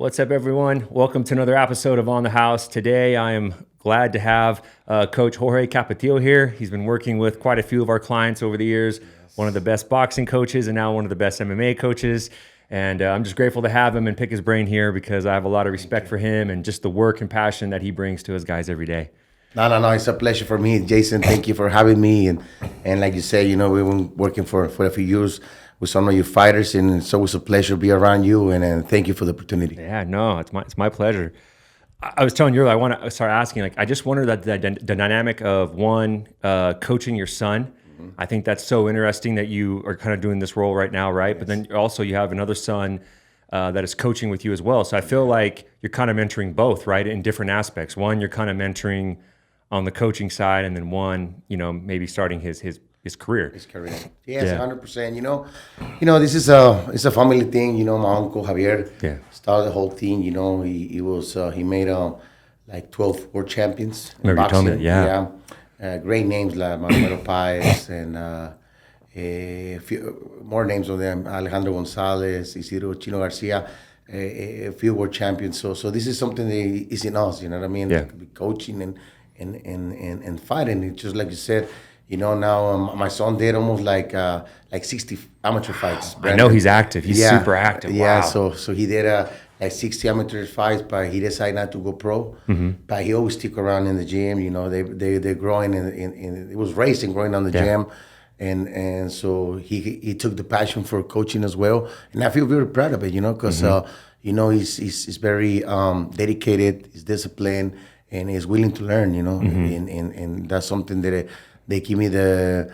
What's up, everyone? Welcome to another episode of On the House. Today, I am glad to have Coach Jorge Capetillo here. He's been working with quite a few of our clients over the years. Yes. One of the best boxing coaches and now one of the best MMA coaches. And I'm just grateful to have him and pick his brain here because I have a lot of respect for him and just the work and passion that he brings to his guys every day. No. It's a pleasure for me, Jason. Thank you for having me. And like you say, we've been working for a few years with some of you fighters, and it's always a pleasure to be around you. And thank you for the opportunity. Yeah, no, it's my pleasure. I was telling you earlier, I want to start asking. I just wonder that the dynamic of one coaching your son. Mm-hmm. I think that's so interesting that you are kind of doing this role right now, right? Yes. But then also you have another son that is coaching with you as well. So I feel like you're kind of mentoring both, right, in different aspects. One, you're kind of mentoring on the coaching side, and then one, maybe starting his career. His career. Yes, yeah. 100%. This is it's a family thing. My uncle Javier started the whole thing. He made like 12 world champions in boxing. You told me that, yeah. Great names like Manuel Paez and a few more names of them. Alejandro Gonzalez, Isidro Chino Garcia. A few world champions. So this is something that is in us. You know what I mean? Yeah. Coaching and fighting. It's just like you said. Now my son did almost like 60 amateur fights. Brandon. I know he's active. He's super active. Wow. Yeah, so he did like 60 amateur fights, but he decided not to go pro. Mm-hmm. But he always stick around in the gym. They're growing in it was racing, growing on the gym, and so he took the passion for coaching as well. And I feel very proud of it. Because he's very dedicated, he's disciplined, and he's willing to learn. Mm-hmm. And that's something that. They give me the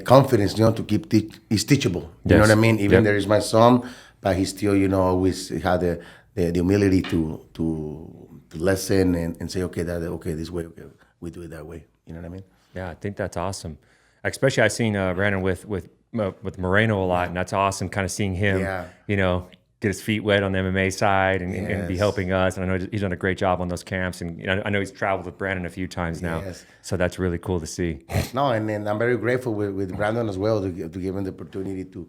confidence, to keep he's teachable. You know what I mean? Even there is my son, but he still, always had the humility to listen and say, okay, this way, we do it that way. You know what I mean? Yeah, I think that's awesome. Especially I've seen Brandon with Moreno a lot, and that's awesome. Kind of seeing him, get his feet wet on the MMA side and be helping us. And I know he's done a great job on those camps. And I know he's traveled with Brandon a few times now. Yes. So that's really cool to see. No, and I'm very grateful with Brandon as well to give him the opportunity to,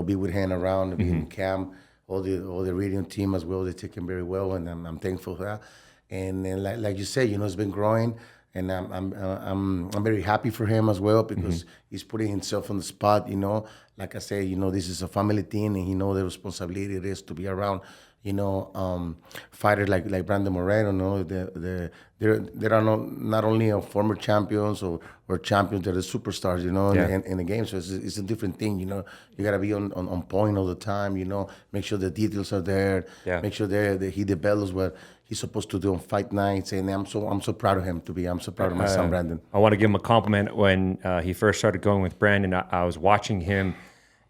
be with him around, be in camp, all the reading team as well. They take him very well, and I'm thankful for that. And then like you said, it's been growing. And I'm very happy for him as well because he's putting himself on the spot. Like I say, this is a family thing, and he knows the responsibility it is to be around. Fighters like Brandon Moreno. There are not only former champions or champions, they're the superstars. In the game. So it's a different thing. You gotta be on point all the time. Make sure the details are there. Yeah. Make sure that he develops what he's supposed to do on fight nights, and I'm so proud of him I'm so proud of my son Brandon. I want to give him a compliment. When he first started going with Brandon, I was watching him,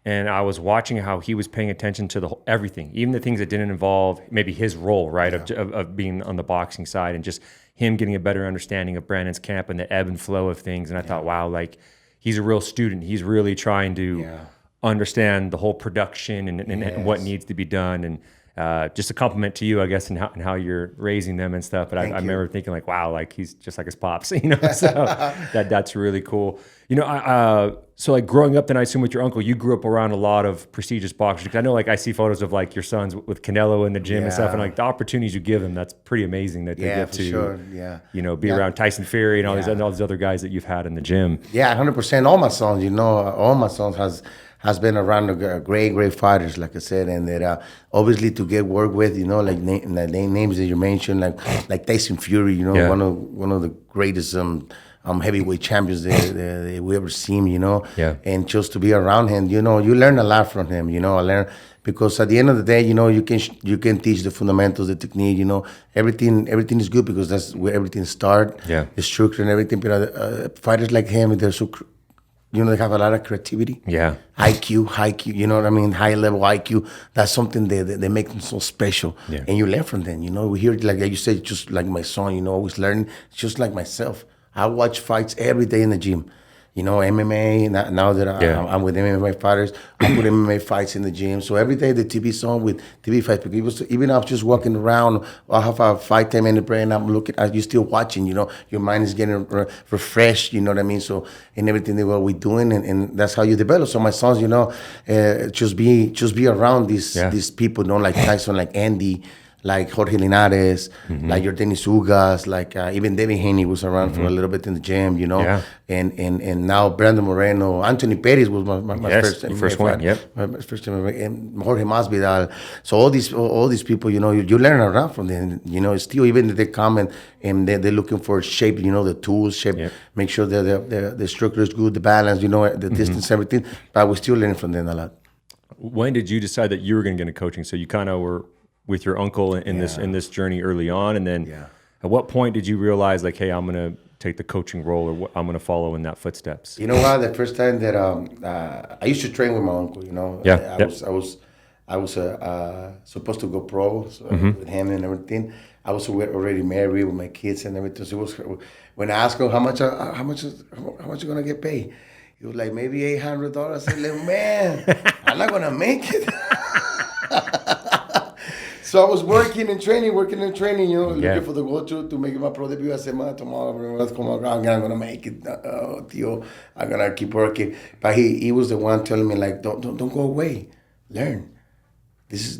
and I was watching how he was paying attention to everything, even the things that didn't involve maybe his role, right, of being on the boxing side, and just him getting a better understanding of Brandon's camp and the ebb and flow of things. And I thought, wow, like he's a real student. He's really trying to understand the whole production and what needs to be done. And just a compliment to you, I guess, and how you're raising them and stuff. But I remember thinking like, wow, like he's just like his pops, So that's really cool. So like growing up, then I assume with your uncle, you grew up around a lot of prestigious boxers. Because I know, like I see photos of like your sons with Canelo in the gym and stuff, and like the opportunities you give them, that's pretty amazing that they get to, be around Tyson Fury and all these other guys that you've had in the gym. Yeah, 100%. All my sons, all my sons has been around great fighters, like I said, and that obviously to get work with, like names that you mentioned, like Tyson Fury, one of the greatest heavyweight champions that we ever seen, and just to be around him, you learn a lot from him, I learn because at the end of the day, you can teach the fundamentals, the technique, everything is good because that's where everything starts, the structure and everything. But fighters like him, they're so. They have a lot of creativity. Yeah. IQ, high IQ, you know what I mean? High level IQ. That's something they make them so special. Yeah. And you learn from them, We hear, like you said, just like my son, always learning. Just like myself. I watch fights every day in the gym. MMA, now that I'm with MMA fighters, I put MMA fights in the gym. So every day the TV's on with TV fights. Because even if I'm just walking around, I have a 5-10 minute break and I'm looking, you're still watching, your mind is getting refreshed, you know what I mean? So, and everything that we're doing, and that's how you develop. So my sons, just be around these people, like Tyson, like Andy, like Jorge Linares, like your Dennis Ugas, like even David Haney was around for a little bit in the gym, you know. Yeah. And now Brandon Moreno, Anthony Perez was my Yes, first your MMA first one, fight. yep. My first time, and Jorge Masvidal. So all these people, you know, you learn around from them. You know, still even if they come and they're looking for shape, you know, the tools, shape, Yep. make sure that the structure is good, the balance, you know, the distance, everything. But we still learn from them a lot. When did you decide that you were going to get into coaching? So you kind of were with your uncle in this journey early on, and then at what point did you realize like, hey, I'm going to take the coaching role, or I'm going to follow in that footsteps? You know what? The first time that I used to train with my uncle, you know, Yeah. I was supposed to go pro with him and everything. I was already married with my kids and everything. So it was when I asked him how much you gonna get paid, he was like maybe $800. I said, like, man, I'm not gonna make it. So I was working and training, you know, looking for the goal to make my pro debut. I said, man, tomorrow, let's come around. I'm gonna make it, Tio. I'm gonna keep working. But he was the one telling me like, don't go away, learn. This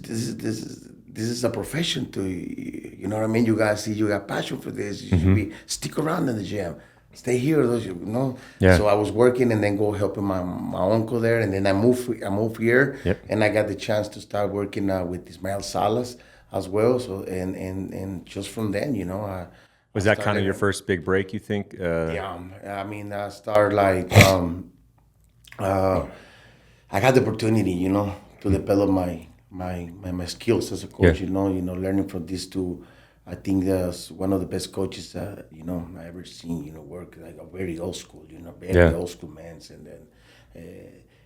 is a profession to you. You know what I mean? You guys see, you got passion for this. You should stick around in the gym. Stay here, you know. Yeah. So I was working and then go helping my uncle there, and then I moved here, and I got the chance to start working with Ismael Salas as well. So and just from then, you know, Was that kind of your first big break, you think? yeah, I mean, I started like I had the opportunity, you know, to develop my skills as a coach. You know, learning from these two. I think that's one of the best coaches you know I ever seen. You know, work like a very old school. You know, very old school man. And then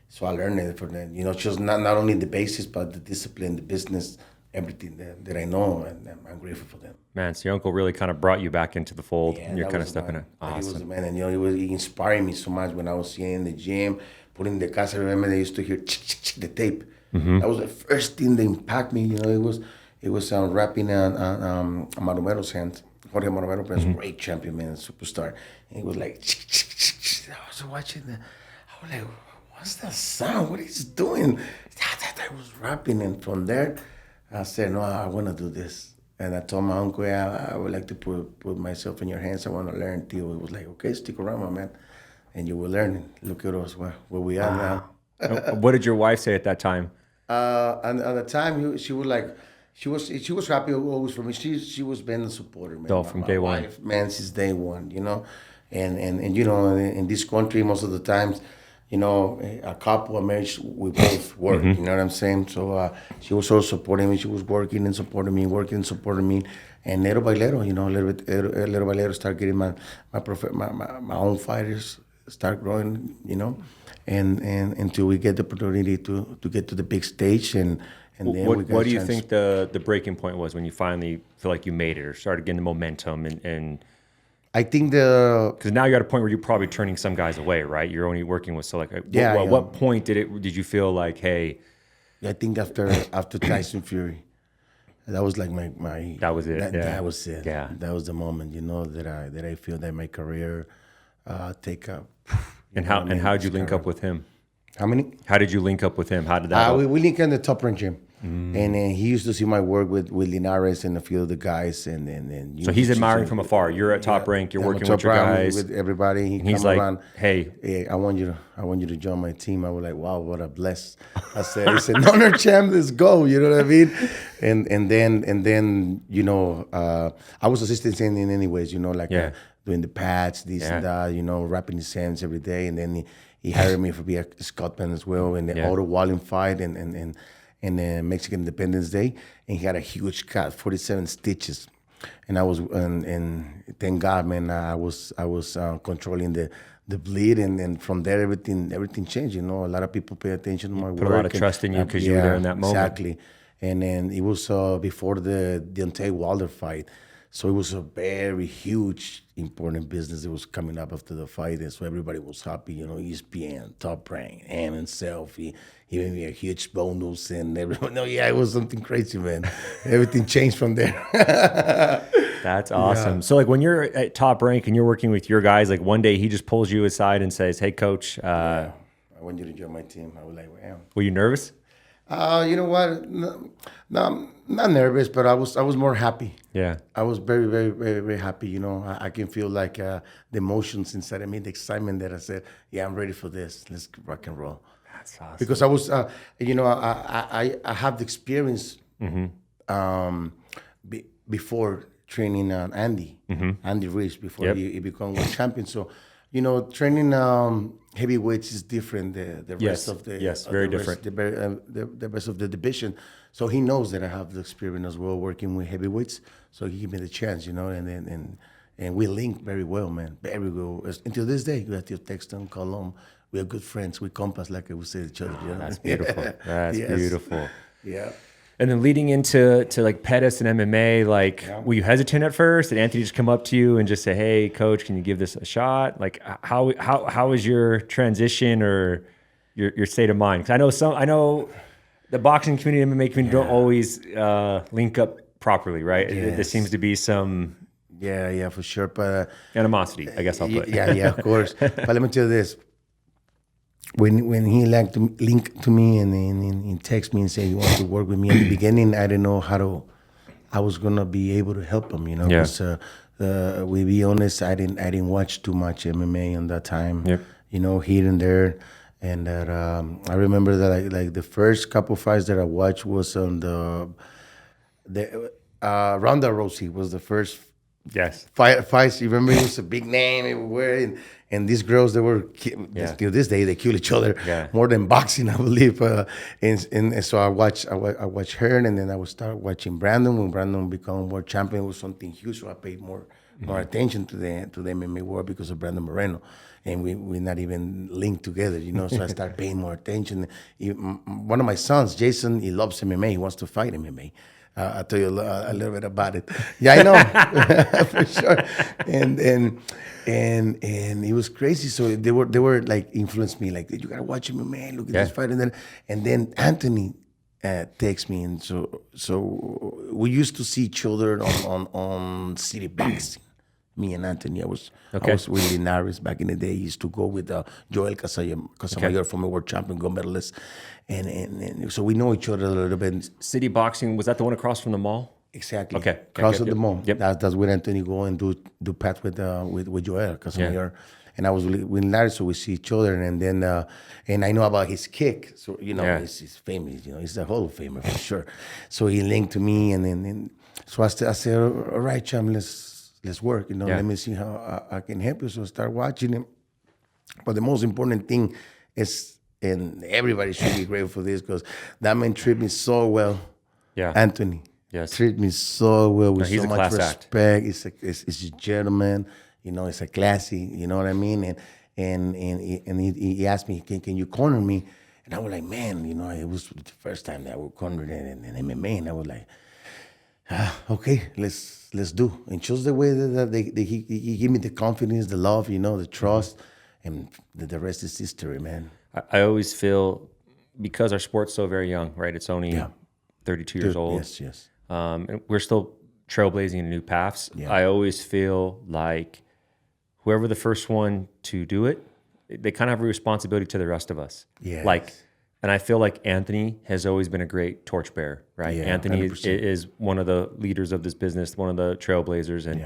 so I learned it from them. You know, just not only the basics, but the discipline, the business, everything that I know, and I'm grateful for them. Man, so your uncle really kind of brought you back into the fold, and you're kind of stepping in. Awesome. He was the Awesome. man, and you know, he inspired me so much when I was seeing in the gym, putting the cast. I remember they used to hear the tape. That was the first thing that impacted me. You know, it was rapping on Maromero's hand. Jorge Maromero was a great champion, man, superstar. And he was like, I was watching that. I was like, what's that sound? What is he doing? I was rapping, and from there, I said, no, I want to do this. And I told my uncle, yeah, I would like to put myself in your hands. I want to learn. Theo was like, okay, stick around, my man, and you will learn. Look at us, where we are now. What did your wife say at that time? And at the time, she was like, she was happy always for me. She was been a supporter, man. Oh, from day one, wife, man, since day one, you know, and you know, in this country, most of the times, you know, a couple, a marriage, we both work. You know what I'm saying? So she was also supporting me. She was working and supporting me, and little by little, you know, little by little, start getting my own fighters start growing, you know, and until we get the opportunity to get to the big stage and then what do you think the breaking point was when you finally feel like you made it or started getting the momentum and I think because now you're at a point where you're probably turning some guys away, right? You're only working with select. At what point did you feel like, hey? I think after Tyson Fury, that was like my that was it. That was it. Yeah, that was the moment, you know, that I feel that my career take up. And how did you link up with him? How many? How did you link up with him? How did that? We link in the Top Rank gym, and he used to see my work with Linares and a few of the guys, and so he's admiring from afar. You're at Top Rank. You're working with your guys, with everybody. He's like, around, hey, I want you to join my team. I was like, wow, what a bless. He said, no, champ, let's go. You know what I mean? And then you know, I was assistant in anyways. You know, like doing the pads, this and that. You know, wrapping his hands every day, and then he hired me for be a Scotsman as well in the Otto Walling fight and Mexican Independence Day, and he had a huge cut, 47 stitches, and I was and thank God, man, I was controlling the bleed, and from there everything changed. You know, a lot of people pay attention to my work. Put a lot of trust in you because you were there in that moment. Exactly, and then it was before the Deontay Wilder fight. So it was a very huge, important business that was coming up after the fight, and so everybody was happy. You know, ESPN, Top Rank, and Selfie, even me a huge bonus, and everyone. No, it was something crazy, man. Everything changed from there. That's awesome. Yeah. So, like, when you're at Top Rank and you're working with your guys, like one day he just pulls you aside and says, "Hey, coach, I want you to join my team." I was like, "Wow." Were you nervous? You know what? No, not nervous, but I was more happy. Yeah. I was very, very, very, very happy. You know, I can feel like the emotions inside of me, the excitement that I said, yeah, I'm ready for this. Let's rock and roll. That's awesome. Because I was, I have the experience before training Andy Reese before Yep. he became world champion. So, training heavyweights is different. The Yes. rest of the Yes. Very the different. rest the rest of the division. So he knows that I have the experience as well working with heavyweights. So he gave me the chance, and then and we link very well, man, very well. Until this day, we have to text them, call them. We are good friends. We compass like we say to each other. That's beautiful. That's Yes. beautiful. Yeah. And then leading into like Pettis and MMA, like were you hesitant at first? Did Anthony just come up to you and just say, "Hey, coach, can you give this a shot?" Like how was your transition or your state of mind? Because I know the boxing community and MMA community don't always link up properly, right? There Yes. seems to be some Yeah, for sure. But animosity, I guess I'll put. yeah, of course. But let me tell you this: when he linked to me and he text me and said he wants to work with me in the beginning, I didn't know I was gonna be able to help him. Yeah. Because we be honest, I didn't watch too much MMA on that time. Yep. Here and there. And that I remember that like the first couple fights that I watched was on the Ronda Rousey was the first Yes. fights. You remember, it was a big name everywhere, and these girls they were till this day they kill each other more than boxing, I believe. And so I watched her, and then I would start watching Brandon. When Brandon became world champion, it was something huge. So I paid more attention to the MMA world because of Brandon Moreno. And we're not even linked together, So I started paying more attention. One of my sons, Jason, he loves MMA. He wants to fight MMA. I'll tell you a little bit about it. Yeah, I know for sure. And it was crazy. So they were like influenced me, like, you gotta watch MMA. Look at this fight, and then Anthony takes me, and so we used to see each other on City Boxing. Me and Anthony, I was with Linares back in the day. He used to go with Joel Casamayor, former world champion, gold medalist, and so we know each other a little bit. City Boxing, was that the one across from the mall? Exactly. Okay. Cross Yep, of the yep. mall. Yep. That's where Anthony go and do path with Joel Casamayor. And I was with Linares, so we see each other, and then and I know about his kick, so he's famous. He's a Hall of Famer for sure. So he linked to me, and then so I said, all right, Cham, let's work. Let me see how I can help you. So I start watching him. But the most important thing is, and everybody should be grateful for this, because that man treated me so well. Yeah. Anthony. Yes. Treated me so well with he's so a much class act. respect. It's a gentleman. It's a classy. You know what I mean? And he asked me, can you corner me? And I was like, man, it was the first time that I would corner in MMA, and I was like, okay, let's do. And just the way that he gave me the confidence, the love, the trust, and the rest is history, man. I always feel, because our sport's so very young, right? It's only 32 years old. Yes. And we're still trailblazing in new paths. Yeah. I always feel like whoever the first one to do it, they kind of have a responsibility to the rest of us. Yes. And I feel like Anthony has always been a great torchbearer, right? Yeah, Anthony 100%. is one of the leaders of this business, one of the trailblazers. And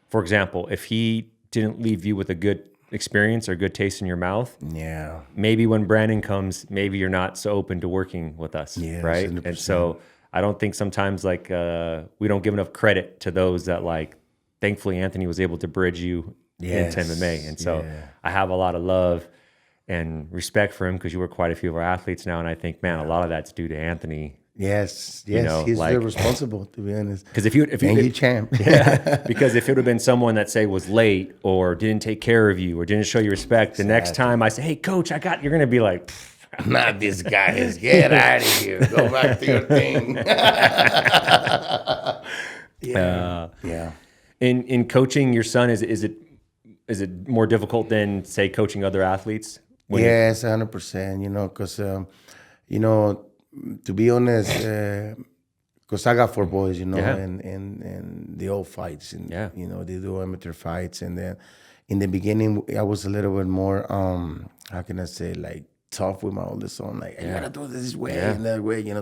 for example, if he didn't leave you with a good experience or good taste in your mouth, maybe when Brandon comes, maybe you're not so open to working with us, right? 100%. And so I don't think sometimes we don't give enough credit to those that thankfully Anthony was able to bridge you into MMA. And so I have a lot of love and respect for him, because you were quite a few of our athletes now. And I think, man, a lot of that's due to Anthony. Yes, he's very responsible, to be honest. Because if you champ. Because if it would have been someone that say was late or didn't take care of you or didn't show you respect, the next time I say, hey, coach, you're going to be like, not this guy. Get out of here. Go back to your thing. Yeah. In coaching your son, is it more difficult than, say, coaching other athletes? Yes, 100%. Because to be honest, because I got 4 boys, and they all fights, and they do amateur fights, and then in the beginning I was a little bit more, how can I say, like tough with my oldest son. Like, you gotta do it this way Yeah. and that way. You know,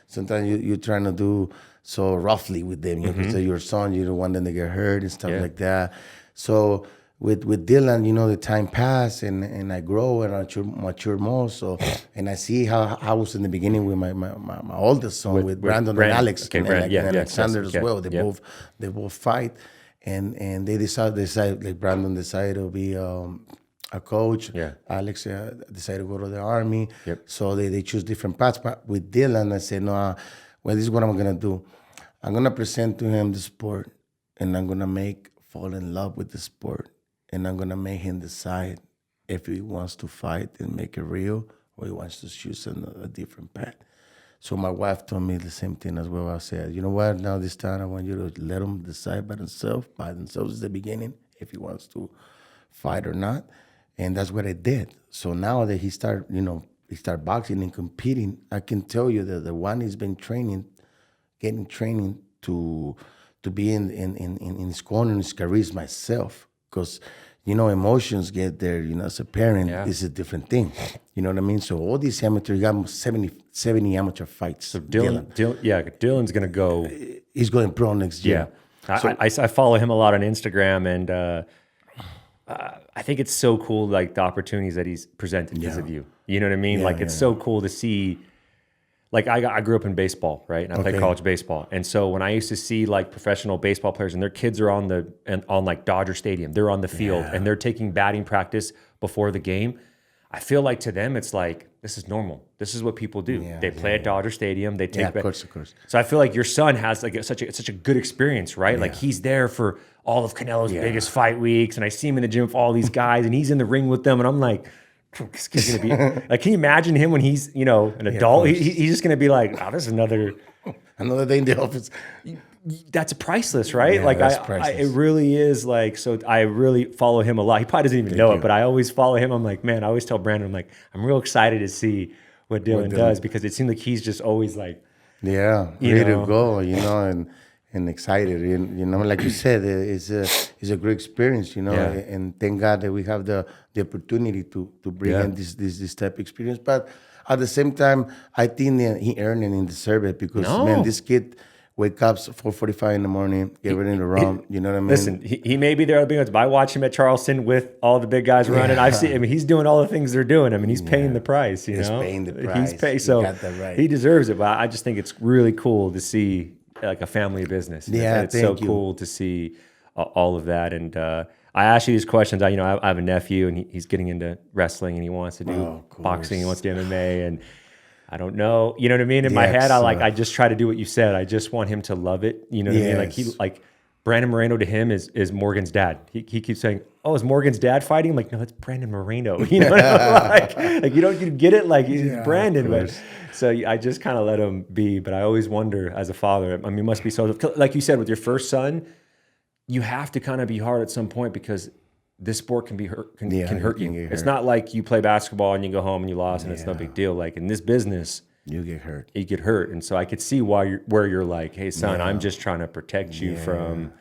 sometimes you're trying to do so roughly with them. You know, because they're your son, you don't want them to get hurt and stuff Yeah. like that. So with Dylan, you know, the time passed and I grow and I mature more. So and I see how I was in the beginning with my oldest son with Brandon and Alex Okay, and, Brandon. Yeah, and yes, Alexander yes, as well. yeah. They both fight, and they decided like Brandon decided to be a coach. Yeah. Alex decided to go to the army. Yep. So they choose different paths. But with Dylan, I said, no, well, this is what I'm gonna do. I'm gonna present to him the sport, and I'm gonna fall in love with the sport, and I'm gonna make him decide if he wants to fight and make it real, or he wants to choose a different path. So my wife told me the same thing as well. I said, you know what? Now this time I want you to let him decide by themselves at the beginning, if he wants to fight or not. And that's what I did. So now that he start boxing and competing, I can tell you that the one he's been getting training to be in his corner in his career is myself. Because, you know, emotions get there, you know, as a parent, is a different thing. You know what I mean? So all these amateurs, you got 70 amateur fights. So Dylan's going to go. He's going pro next year. Yeah. I follow him a lot on Instagram, and I think it's so cool, like the opportunities that he's presented because of you. You know what I mean? It's so cool to see. Like I grew up in baseball, right? And I played college baseball. And so when I used to see like professional baseball players and their kids are on like Dodger Stadium, they're on the field and they're taking batting practice before the game. I feel like to them it's like this is normal. This is what people do. They play at Dodger Stadium. They take of course. So I feel like your son has like such a good experience, right? Like he's there for all of Canelo's biggest fight weeks, and I see him in the gym with all these guys, and he's in the ring with them, and I'm like, he's gonna be like, can you imagine him when he's an adult? He's just gonna be like, oh, this is another day in the office. That's priceless, right? Yeah, like that's priceless. it really is. Like, so I really follow him a lot. He probably doesn't even know it, but I always follow him. I'm like, man, I always tell Brandon, I'm like, I'm real excited to see what Dylan does, because it seems like he's just always like, ready to go, and excited. You know, like you said, it's a great experience, you know, and thank God that we have the opportunity to bring in this type of experience. But at the same time, I think that he earned it and deserved it, because man, this kid wake up 4:45 in the morning, get ready to run. You know what I mean? Listen, he may be there, but I watch him at Charleston with all the big guys running. I've seen. I mean, he's doing all the things they're doing. I mean, he's paying the price. He's paying the price. So got that right. He deserves it. But I just think it's really cool to see like a family business. Yeah, it's so cool to see all of that. And I ask you these questions. I have a nephew, and he's getting into wrestling, and he wants to do boxing. He wants to do MMA, and I don't know. You know what I mean? In my head, I just try to do what you said. I just want him to love it. You know what I mean? Like Brandon Moreno to him is Morgan's dad. He keeps saying, "Oh, is Morgan's dad fighting?" I'm like, no, that's Brandon Moreno. You know what I mean? Like you get it? Like he's Brandon, but so I just kind of let him be. But I always wonder, as a father, I mean, it must be so. Like you said, with your first son, you have to kind of be hard at some point, because this sport can hurt you. It's not like you play basketball and you go home and you lost and it's no big deal. Like in this business, you get hurt. And so I could see where you're like, hey son, I'm just trying to protect you from,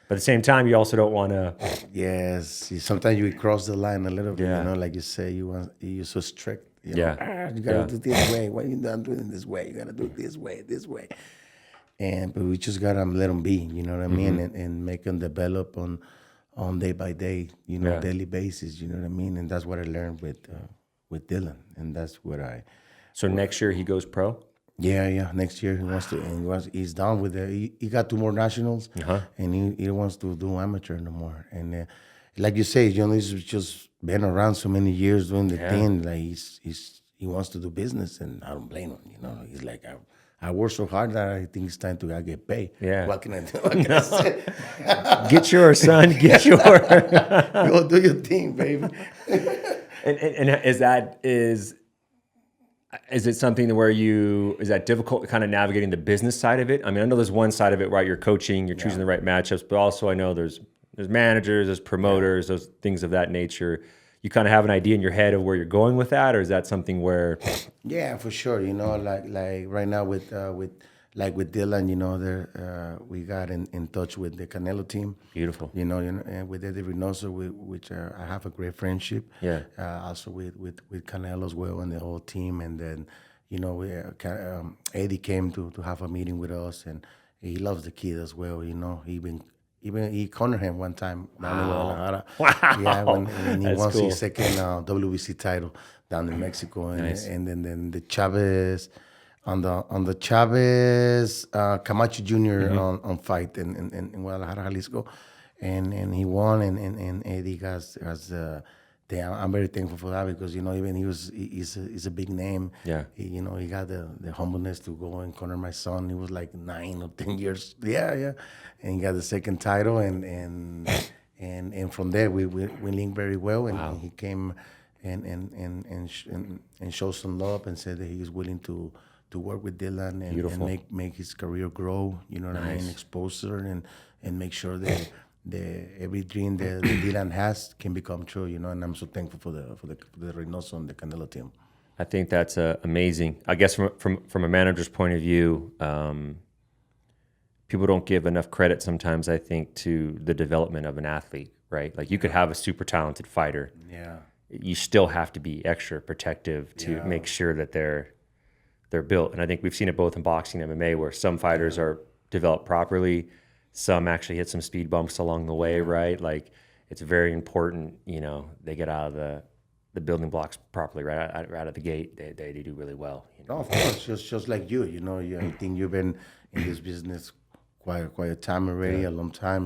but at the same time, you also don't want to. Yes. Sometimes you cross the line a little bit, you know, like you say, you're so strict. You know, you got to do this way. Why you not doing it this way? You got to do it this way. But we just got to let them be, you know what I mean? And make them develop on day by day, you know, daily basis, you know what I mean? And that's what I learned with Dylan, and that's what So next year he goes pro? Yeah. Next year he wants to, and he's done with it. He got 2 more nationals, and he wants to do amateur no more. And like you say, you know, he's just been around so many years doing the thing. Like he wants to do business, and I don't blame him. You know, he's like, I work so hard that I think it's time to get paid. Yeah. What can I do? What can I say? Get yours, son. Get yours. Go do your thing, baby. and is it something where is that difficult kind of navigating the business side of it? I mean, I know there's one side of it, right? You're coaching, you're choosing the right matchups, but also I know there's managers, there's promoters, those things of that nature. You kind of have an idea in your head of where you're going with that, or is that something where? Yeah, for sure. You know, like right now with like with Dylan, there we got in touch with the Canelo team. Beautiful. And with Eddie Reynoso, which I have a great friendship. Yeah. Also with Canelo as well and the whole team. And then, Eddie came to have a meeting with us, and he loves the kid as well. Even he cornered him one time down in Guadalajara. Wow. Yeah, when he That's won cool. his second WBC title down in Mexico, and Nice. and then the Chavez on the Chavez Camacho Jr. on fight in Guadalajara, Jalisco, and he won, and Eddie has I'm very thankful for that, because even he's a big name. Yeah. He got the humbleness to go and corner my son. He was like 9 or 10 years. Yeah, and he got the second title, and from there we linked very well, and he came and showed some love and said that he is willing to work with Dylan and make his career grow. You know what I mean? Expose her and make sure that every dream that Dylan has can become true. And I'm so thankful for the Reynoso and the Canelo team. I think that's amazing. I guess from a manager's point of view, people don't give enough credit sometimes, I think, to the development of an athlete, right? Like you could have a super talented fighter. Yeah. You still have to be extra protective to make sure that they're built. And I think we've seen it both in boxing and MMA, where some fighters are developed properly, some actually hit some speed bumps along the way, right? Like it's very important, they get out of the building blocks properly right out of the gate. They do really well. No, of course, just like you. I think you've been in this business quite a time already, a long time.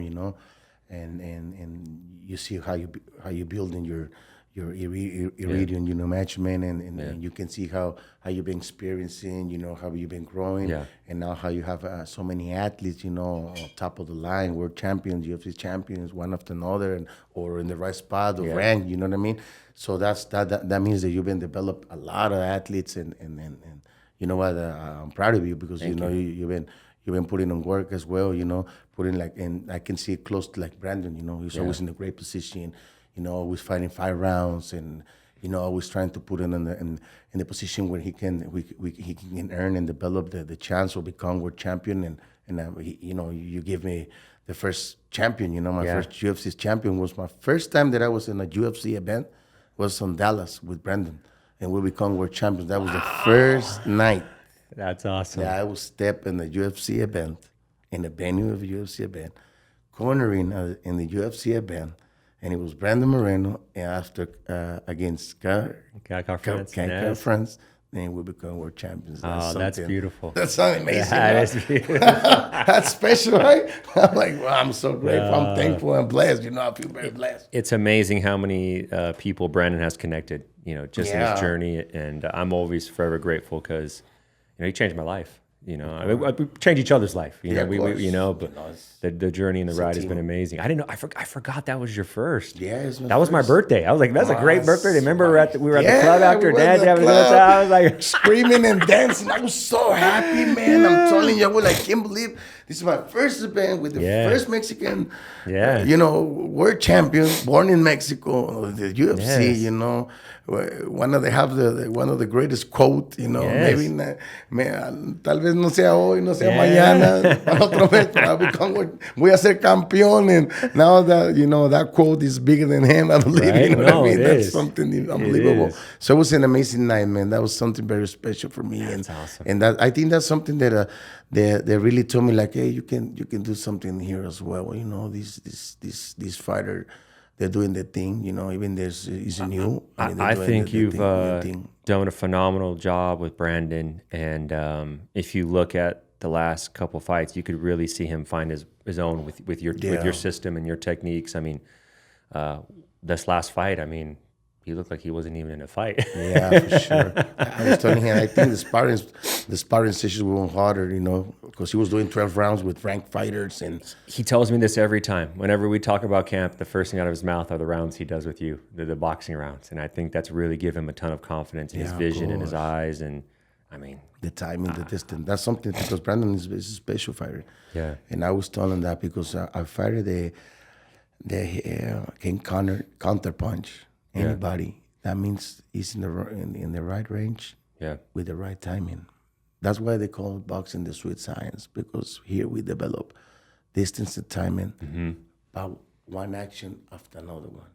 And you see how you build in your iridium, management, and you can see how you've been experiencing, how you've been growing, and now how you have so many athletes, on top of the line, world champions, UFC champions, one after another, or in the right spot or rank, you know what I mean? So that means that you've been developed a lot of athletes, and you know what? I'm proud of you, because you've been putting in work as well, putting and I can see it close to like Brandon, he's always in a great position. Always fighting 5 rounds, and always trying to put him in the position where he can earn and develop the chance to become world champion. And you give me the first champion. My first UFC champion was my first time that I was in a UFC event was in Dallas with Brandon, and we become world champions. That was the first night. That's awesome. Yeah, I was step in the UFC event, in the venue of a UFC event, cornering in the UFC event. And it was Brandon Moreno after against France. Then we become world champions. That's beautiful. That's something amazing. That is beautiful. That's special, right? I'm like, well, I'm so grateful. I'm thankful and blessed. I feel very blessed. It's amazing how many people Brandon has connected, just in his journey. And I'm always forever grateful, because, he changed my life. We change each other's life. But the journey and the ride has been amazing. I didn't know. I forgot that was your first. Yeah, that was my birthday. I was like, that's a great birthday. Remember, we were at the club after dad. I was like screaming and dancing. I was so happy, man. I'm telling you, I can't believe this is my first event with the first Mexican, world champion, born in Mexico, the UFC. One of the greatest quote. Maybe tal vez no sea hoy, no sea mañana, otro mes, voy a ser campeón, and now that that quote is bigger than him, I believe. What I mean? That's something unbelievable. So it was an amazing night, man. That was something very special for me. That's awesome. And I think that's something that they really told me, like, hey, you can do something here as well. This fighter, they're doing their thing. Even there's is new. I think you've done a phenomenal job with Brandon, and if you look at the last couple fights, you could really see him find his own with your system and your techniques. I mean, this last fight, he looked like he wasn't even in a fight. Yeah, for sure. I was telling him, I think the sparring sessions were harder, because he was doing 12 rounds with ranked fighters. And he tells me this every time. Whenever we talk about camp, the first thing out of his mouth are the rounds he does with you, the boxing rounds. And I think that's really given him a ton of confidence in his vision and his eyes. And the timing, the distance. That's something, because Brandon is a special fighter. Yeah. And I was telling him that because a fighter, they can counter punch anybody. That means he's in the right range, with the right timing. That's why they call boxing the sweet science, because here we develop distance and timing about one action after another one.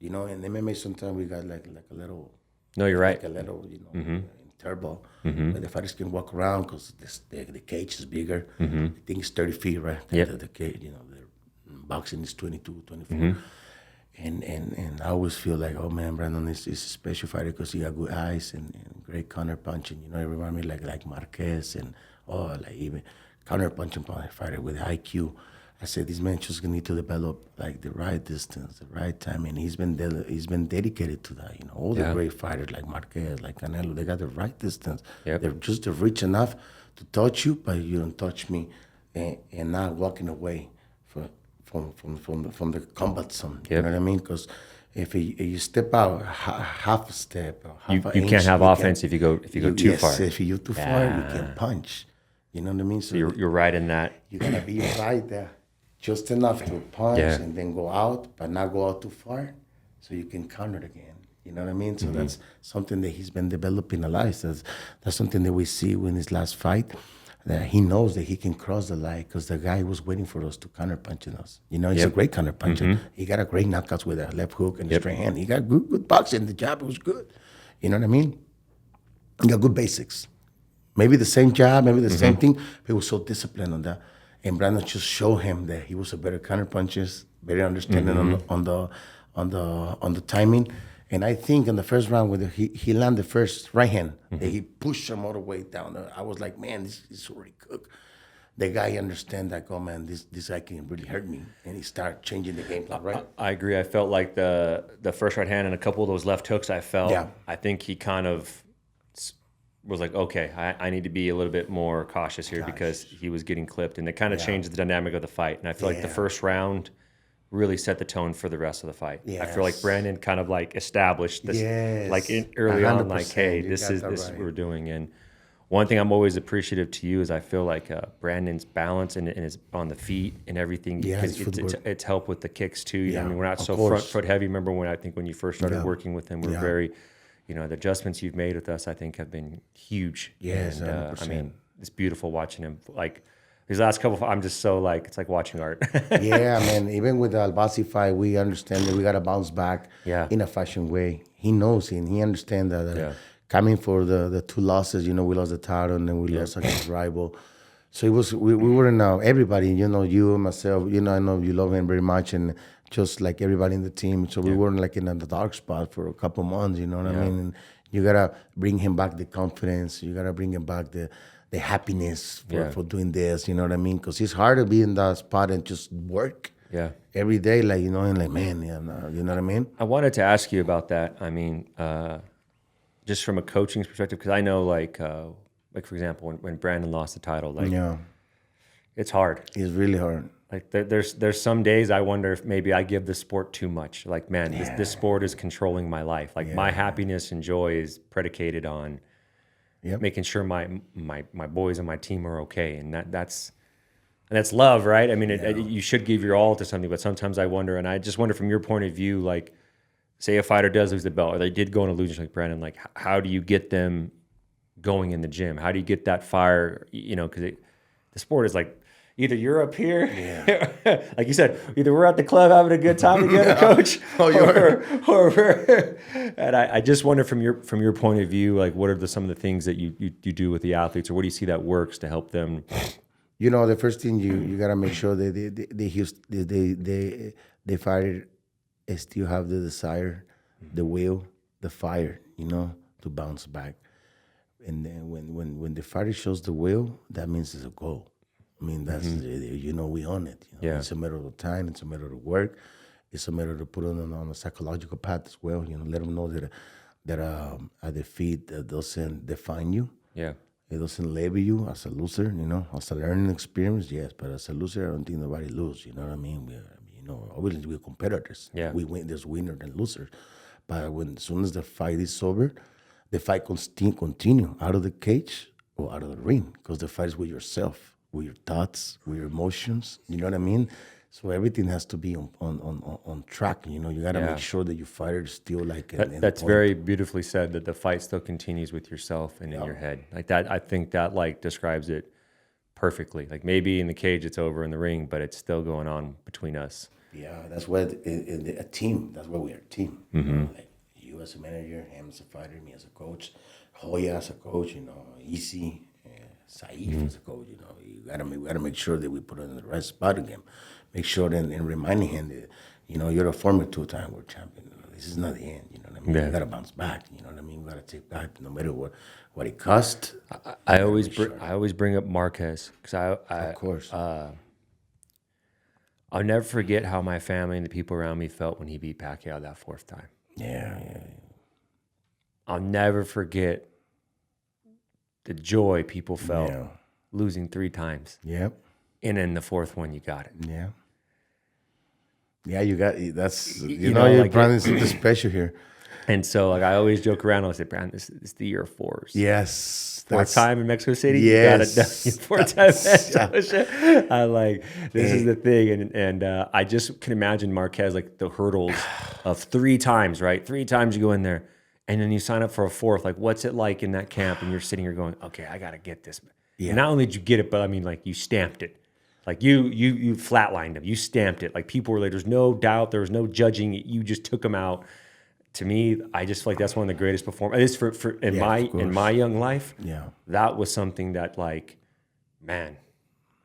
You know, in MMA sometimes we got like a little, No, you're right. like a little, interval where the fighters can walk around because the cage is bigger. I think it's 30 feet, right? Yep. The cage, the boxing is 22, 24. And I always feel like, oh man, Brandon is a special fighter because he got good eyes and great counter punching. You know, it remind me like Marquez and like even counter punching fighter with IQ. I said this man just need to develop like the right distance, the right time, and he's been dedicated to that. You know, all the great fighters like Marquez, like Canelo, they got the right distance. Yep. They're just rich enough to touch you, but you don't touch me, and not walking away from the combat zone. You know what I mean? Because if you step out half a step, or half You can't have offense if you go too far. If you go too far, you can't punch. You know what I mean? So You're right in that. you gotta be right there, just enough to punch and then go out, but not go out too far, so you can counter it again. You know what I mean? So that's something that he's been developing a lot. That's something that we see in his last fight. That he knows that he can cross the line because the guy was waiting for us to counter punching us. You know, he's a great counter puncher. He got a great knockouts with a left hook and a straight hand. He got good boxing. The jab was good. You know what I mean? He got good basics. Maybe the same job, maybe the same thing. But he was so disciplined on that. And Brandon just showed him that he was a better counter puncher, very understanding on the timing. And I think in the first round, when he landed the first right hand, that he pushed him all the way down. I was like, man, this is already cooked. The guy understand that, oh man, this guy can really hurt me, and he started changing the game plan, right? I agree. I felt like the first right hand and a couple of those left hooks. I think he kind of was like, okay, I need to be a little bit more cautious here because he was getting clipped, and it kind of changed the dynamic of the fight. And I feel like the first round really set the tone for the rest of the fight. I feel like Brandon kind of like established this, like early on, like, hey, this is what we're doing. And one thing I'm always appreciative to you is I feel like Brandon's balance and is on the feet and everything. Yeah, it's helped with the kicks too. Yeah, I mean, we're not so front foot heavy. Remember when you first started working with him, we're very, the adjustments you've made with us, I think, have been huge. Yes, and I mean, it's beautiful watching him. Like these last couple, I'm just so like, it's like watching art. Yeah, man. Even with the Albasi fight, we understand that we got to bounce back in a fashion way. He knows and he understands that coming for the two losses, we lost the title and then we lost against rival. So it was we were now everybody, you and myself, I know you love him very much and just like everybody in the team. So we weren't like in the dark spot for a couple months, you know what I mean? And you gotta bring him back the confidence, you gotta bring him back the happiness for doing this, you know what I mean? Because it's hard to be in that spot and just work every day, like, and like, man, you know what I mean? I wanted to ask you about that. I mean, just from a coaching perspective, because I know, like for example, when Brandon lost the title, like, it's hard. It's really hard. Like there's some days I wonder if maybe I give the sport too much. Like, man, this sport is controlling my life. Like my happiness and joy is predicated on making sure my boys and my team are okay, and that's love, right? I mean, you should give your all to something, but sometimes I wonder, and I just wonder from your point of view, like, say a fighter does lose the belt, or they did go on a losing like Brandon, like, how do you get them going in the gym? How do you get that fire? Because the sport is like, either you're up here, like you said, either we're at the club having a good time together, coach, or we're. And I just wonder from your point of view, like, what are some of the things that you do with the athletes, or what do you see that works to help them? The first thing you gotta make sure that they fighter still have the desire, the will, the fire, to bounce back. And then when the fighter shows the will, that means it's a goal. I mean, that's, we own it. It's a matter of time. It's a matter of work. It's a matter of put them on a psychological path as well. Let them know that a defeat doesn't define you. Yeah. It doesn't label you as a loser, as a learning experience, yes. But as a loser, I don't think nobody loses, you know what I mean? Obviously we're competitors. Yeah. We win, there's winner and loser. But as soon as the fight is over, the fight continue out of the cage or out of the ring, because the fight is with yourself, with your thoughts, with your emotions. You know what I mean? So everything has to be on track. You know, you got to Yeah. make sure that your fighter is still like That's very beautifully said, that the fight still continues with yourself and in your head. Like that, I think that like describes it perfectly. Like maybe in the cage it's over in the ring, but it's still going on between us. Yeah, that's what a team. That's why we are a team. You know, like you as a manager, him as a fighter, me as a coach, Hoya as a coach. You know, Easy, Saif as a coach. You know, we gotta make sure that we put it in the right spot again. Make sure and reminding him that, you know, you're a former 2-time world champion. You know, this is not the end. You know what I mean? Yeah. You gotta bounce back. You know what I mean? We gotta take back no matter what it cost. I always bring up Marquez because Of course. I'll never forget how my family and the people around me felt when he beat Pacquiao that fourth time. Yeah. I'll never forget the joy people felt losing 3 times. Yep. And in the fourth one, you got it. Yeah. Yeah, you got that's You know know, you're like planning something special here. And so, like, I always joke around. I say, Brandon, this is the year of 4s. Yes. Fourth time in Mexico City. Yes. You got it done. 4 times. I like, this is the thing. And I just can imagine Marquez, like the hurdles of 3 times, right? 3 times you go in there and then you sign up for a 4th. Like, what's it like in that camp? And you're sitting here going, okay, I got to get this. Yeah. And not only did you get it, but I mean, like, you stamped it. Like you flatlined him. You stamped it. Like people were like, there's no doubt. There was no judging. You just took him out. To me, I just feel like that's one of the greatest performances. At least in my young life. Yeah. That was something that, like, man,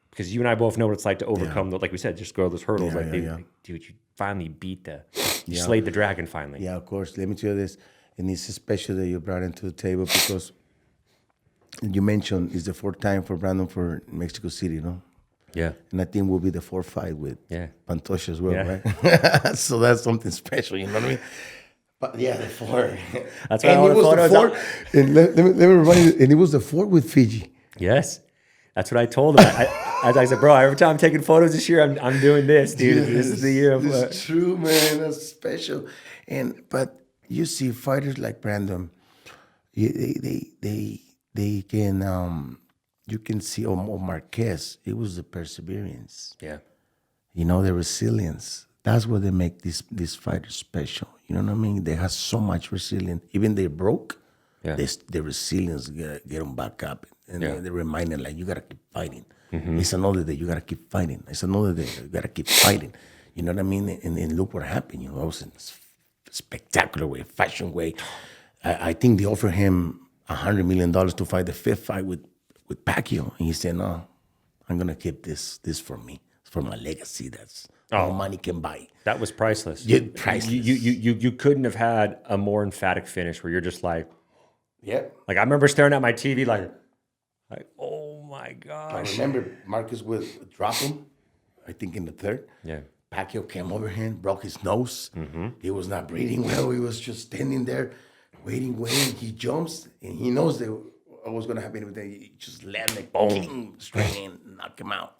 because you and I both know what it's like to overcome like we said, just go those hurdles. Like, dude, you finally beat you slayed the dragon finally. Yeah, of course. Let me tell you this, and it's special that you brought into the table because you mentioned it's the 4th time for Brandon for Mexico City, no? Yeah. And I think will be the 4th fight with Pantoja as well, right? So that's something special, you know what I mean? But yeah, the 4. That's why I want photos. And let me remind you, and it was the 4 with Fiji. Yes. That's what I told him. I said, bro, every time I'm taking photos this year, I'm doing this, dude. Yes, this is the year of. It's true, man. That's special. But you see, fighters like Brandon, they can. You can see, or Marquez. It was the perseverance. Yeah. You know, the resilience. That's what they make these fighters special. You know what I mean? They have so much resilience. Even they broke, the resilience get them back up. And they remind them, like, you got to keep fighting. It's another day, you got to keep fighting. It's another day, you got to keep fighting. You know what I mean? And look what happened. You know, it was in a spectacular way, fashion way. I think they offered him $100 million to fight the 5th fight with Pacquiao. And he said, no, I'm going to keep this for me. It's for my legacy. That's all money can buy. That was priceless. Yeah, priceless. You couldn't have had a more emphatic finish where you're just like, Like I remember staring at my TV like oh my gosh. I remember Marcus would drop him, I think in the 3rd. Yeah. Pacquiao came over him, broke his nose. He was not breathing well. He was just standing there, waiting. He jumps, and he knows that what was going to happen. But he just let him boom, straight in, knock him out.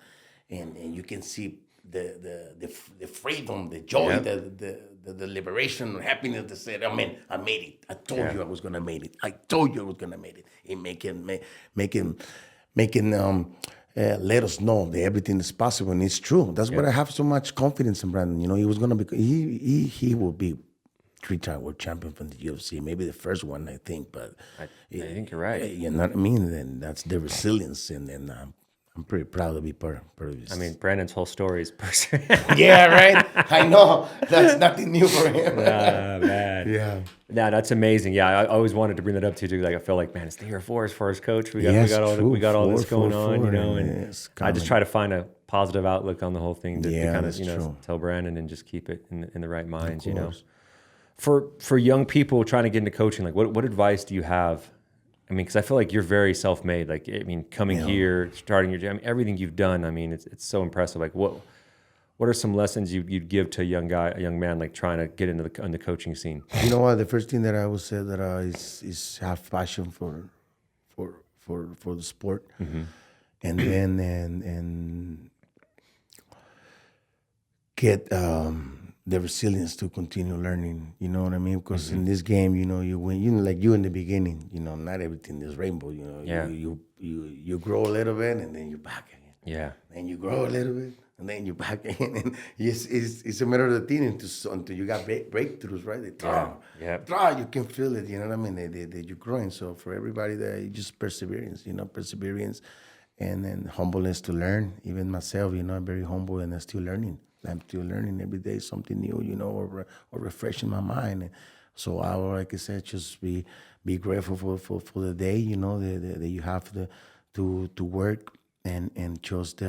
And you can see the freedom, the joy, the liberation, liberation, happiness. They said, I mean, I made it. I told you I was gonna make it. I told you I was gonna make it. And making let us know that everything is possible and it's true. That's what I have so much confidence in Brandon. You know, he was gonna be. He will be 3-time world champion from the UFC. Maybe the first one, I think. But I think you're right. You know what I mean? And that's the resilience and I'm pretty proud to be part of this. I mean, Brandon's whole story is yeah, right? I know. That's nothing new for him. Man. Yeah. No, that's amazing. Yeah, I always wanted to bring that up to you too. Like I feel like, man, it's the year 4 as far as coach. We got all this going on, you know, and I just try to find a positive outlook on the whole thing to kind of, tell Brandon and just keep it in the right minds, you know. For young people trying to get into coaching, like what advice do you have? I mean, because I feel like you're very self-made. Like, I mean, coming here, starting your gym, everything you've done. I mean, it's so impressive. Like, what are some lessons you'd give to a young man, like trying to get into the coaching scene? You know what? The first thing that I would say that is have passion for the sport, and then and get the resilience to continue learning. You know what I mean? Because in this game, you know, you win. You know, like you in the beginning, you know, not everything is rainbow. You know, you grow a little bit and then you're back again. Yeah. And you grow a little bit and then you back in, and it's a matter of the thing until you got breakthroughs, right? They draw, you can feel it. You know what I mean? You're growing. So for everybody, that you just perseverance, and then humbleness to learn. Even myself, I'm very humble and I'm still learning. I'm still learning every day something new, or refreshing my mind. So I, like I said, just be grateful for the day, that you have to work and just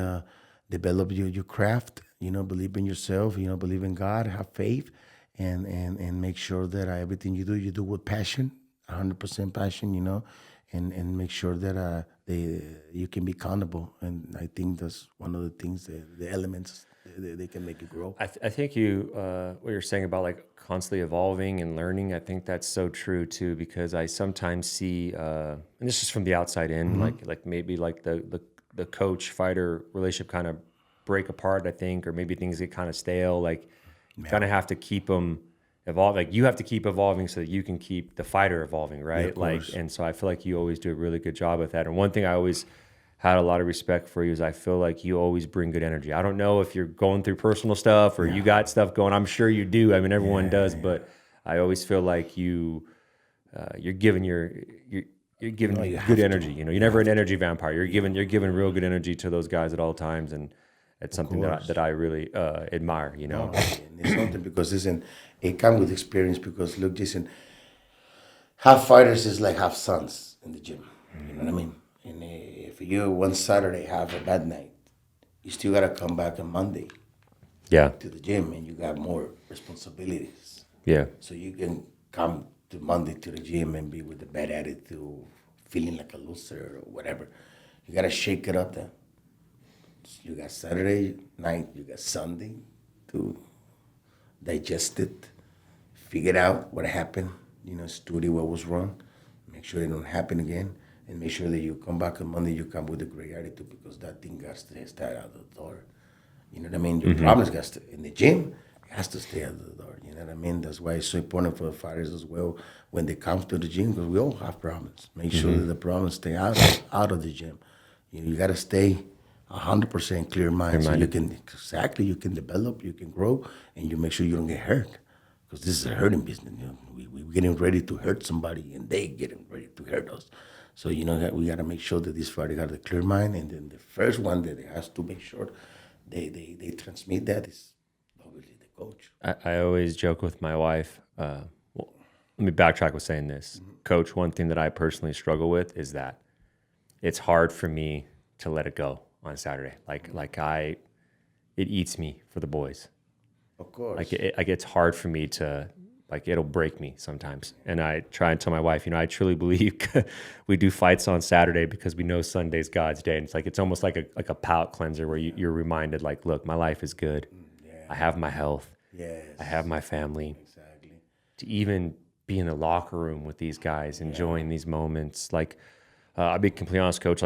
develop your craft. Believe in yourself. Believe in God. Have faith, and make sure that everything you do with passion, 100% passion. And make sure that you can be accountable. And I think that's one of the things, the elements they can make you grow. I think what you're saying about like constantly evolving and learning, I think that's so true too, because I sometimes see, and this is from the outside in, like maybe like the coach fighter relationship kind of break apart, I think, or maybe things get kind of stale. Like you kind of have to keep them evolve. Like you have to keep evolving so that you can keep the fighter evolving, right? And so I feel like you always do a really good job with that. And one thing I always had a lot of respect for you is I feel like you always bring good energy. I don't know if you're going through personal stuff or you got stuff going. I'm sure you do. I mean, everyone does, but I always feel like you're giving good energy. You're never an energy vampire. You're giving real good energy to those guys at all times, and it's something that I really admire. No, it's something because it comes with experience. Because look, Jason, half fighters is like half sons in the gym. You know what I mean? And if you one Saturday have a bad night, you still gotta come back on Monday. To the gym, and you got more responsibilities. So you can come to Monday to the gym and be with a bad attitude, feeling like a loser or whatever. You gotta shake it up then. You got Saturday night, you got Sunday to digest it, figure out what happened, study what was wrong, make sure it don't happen again, and make sure that you come back on Monday, you come with a great attitude, because that thing got to stay out the door. You know what I mean? Your problems got to, in the gym, it has to stay out the door. You know what I mean? That's why it's so important for the fighters as well when they come to the gym, because we all have problems. Make sure that the problems stay out of the gym. You got to stay 100% clear mind, so you can develop, you can grow, and you make sure you don't get hurt, because this is a hurting business. We're getting ready to hurt somebody, and they getting ready to hurt us. So we got to make sure that this fighter got a clear mind, and then the first one that has to make sure they transmit that is obviously the coach. I always joke with my wife. Well, let me backtrack with saying this, Coach. One thing that I personally struggle with is that it's hard for me to let it go on Saturday. It eats me for the boys. Of course. It's hard for me to, it'll break me sometimes. And I try and tell my wife, I truly believe we do fights on Saturday because we know Sunday's God's day. And it's almost like a palate cleanser where you're reminded, look, my life is good. I have my health. Yes. I have my family. Exactly. To even be in the locker room with these guys, enjoying these moments. I'll be completely honest, Coach,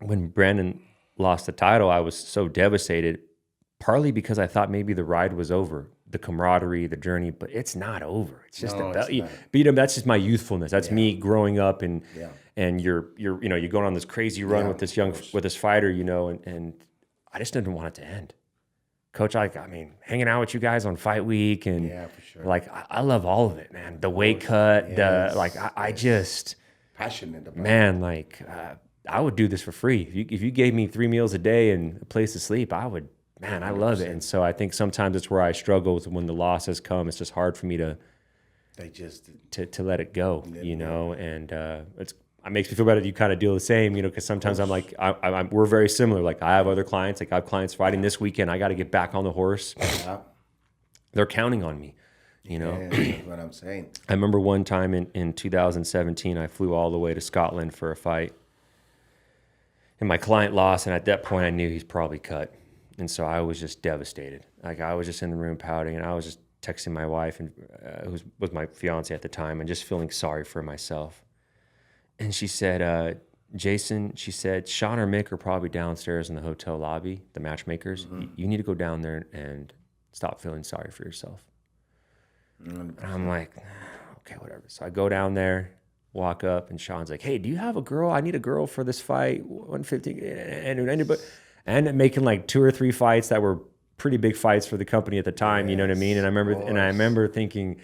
when Brandon lost the title, I was so devastated, partly because I thought maybe the ride was over, the camaraderie, the journey, but it's not over. It's just that's just my youthfulness. That's me growing up, and you're going on this crazy run with this fighter, and I just didn't want it to end. Coach, hanging out with you guys on fight week, and for sure. I love all of it, man. The weight cut, I just passionate about man, I would do this for free. If you gave me 3 meals a day and a place to sleep, I would, man, I love it. And so I think sometimes it's where I struggle with when the losses come. It's just hard for me to digest it, to let it go, and it makes me feel better that you kind of deal the same, because sometimes we're very similar. I have other clients, I have clients fighting this weekend. I got to get back on the horse. They're counting on me, that's what I'm saying. I remember one time in 2017, I flew all the way to Scotland for a fight. And my client lost, and at that point, I knew he's probably cut. And so I was just devastated. I was just in the room pouting, and I was just texting my wife, and who was my fiance at the time, and just feeling sorry for myself. And she said, Jason, she said, Sean or Mick are probably downstairs in the hotel lobby, the matchmakers. You need to go down there and stop feeling sorry for yourself. 100%. And I'm like, okay, whatever. So I go down there, walk up, and Sean's like, hey, do you have a girl? I need a girl for this fight, 150. and making like 2 or 3 fights that were pretty big fights for the company at the time. You know what I mean? And I remember thinking,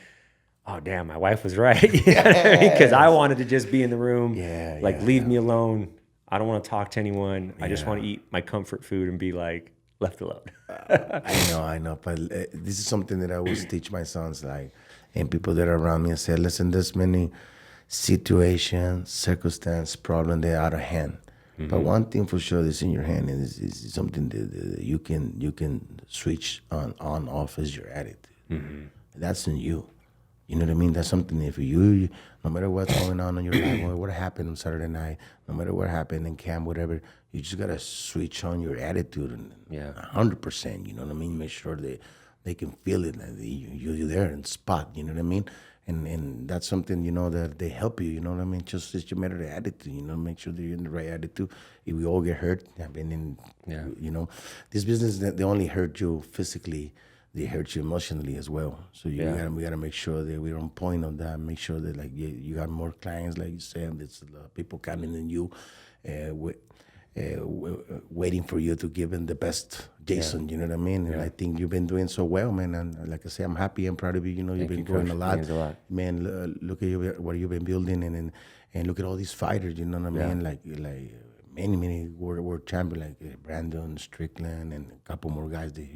oh damn, my wife was right, because I wanted to just be in the room, leave me alone. I don't want to talk to anyone. I just want to eat my comfort food and be like left alone. I know. But this is something that I always teach my sons, like, and people that are around me, and say, listen, there's many situations, circumstance, problem, they're out of hand. But one thing for sure that's in your hand is something that you can switch on off is your attitude. That's in you. You know what I mean? That's something, if you, no matter what's going on in your life, or what happened on Saturday night, no matter what happened in camp, whatever, you just gotta switch on your attitude and 100%. You know what I mean? Make sure that they can feel it, that you're there in spot. You know what I mean? And that's something, you know, that they help you. You know what I mean? Just a matter of attitude. You know, make sure that you're in the right attitude. If we all get hurt, you know, this business, they only hurt you physically. They hurt you emotionally as well. So we gotta make sure that we're on point on that. Make sure that, like, you got more clients, like you said. There's people counting on you, waiting for you to give them the best, Jason. You know what I mean? And I think you've been doing so well, man. And like I say, I'm happy and proud of you. You know, you've been growing a lot, man. Look at what you've been building, and look at all these fighters. You know what I mean? Like many world champion, like Brandon Strickland, and a couple more guys that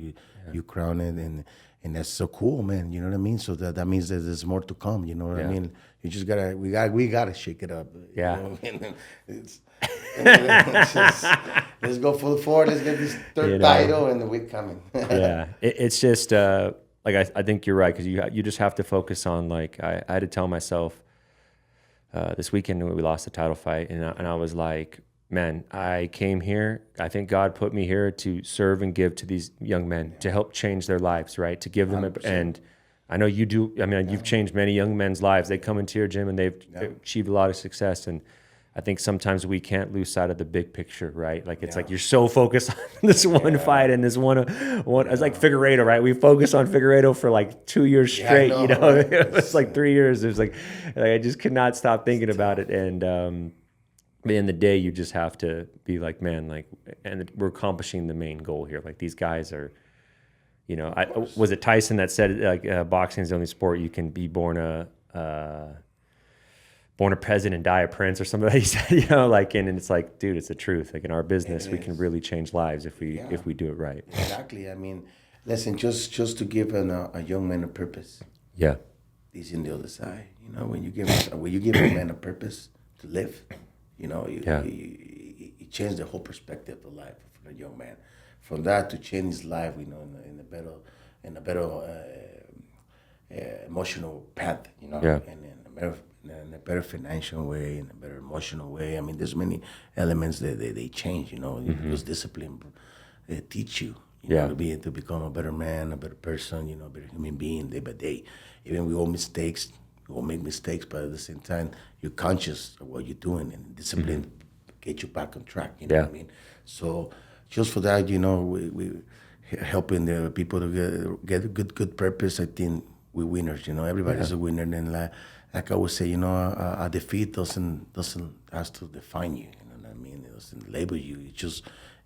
you crowned, and that's so cool, man. You know what I mean? So that means that there's more to come. You know what I mean? You just we gotta shake it up. Yeah. You know what I mean? Let's go full forward. Let's get this third title, and we're coming. It's just like I think you're right, because you just have to focus on, like, I had to tell myself this weekend when we lost the title fight, and I was like, man, I came here. I think God put me here to serve and give to these young men, to help change their lives, right? To give them and I know you do. I mean, you've changed many young men's lives. They come into your gym and they've achieved a lot of success. And I think sometimes we can't lose sight of the big picture, right? Like, it's like you're so focused on this one fight and this one. It's like Figueiredo, right? We focused on Figueiredo for like 2 years straight. You know, it's like 3 years. It was like I just could not stop thinking about it. And at the end of the day, you just have to be like, man, like, and we're accomplishing the main goal here. Like, these guys are, you know, was it Tyson that said, like, boxing is the only sport you can be born a peasant and die a prince, or something that he said, you know, like, and it's like, dude, it's the truth. Like, in our business, we can really change lives if we do it right. Exactly. I mean, listen, just to give a young man a purpose. Yeah. He's in the other side. You know, when you give a man a purpose to live, you know, you change the whole perspective of life for a young man. From that to change his life, you know, in a better emotional path, you know, and in a better financial way, in a better emotional way. I mean, there's many elements that they change, you know, because discipline teach you, know, to become a better man, a better person, you know, a better human being day by day. Even we all make mistakes, but at the same time, you're conscious of what you're doing, and discipline get you back on track. You know what I mean? So just for that, you know, we helping the people to get a good purpose. I think we're winners. You know, everybody's a winner. And like I would say, you know, a defeat doesn't have to define you. You know what I mean? It doesn't label you.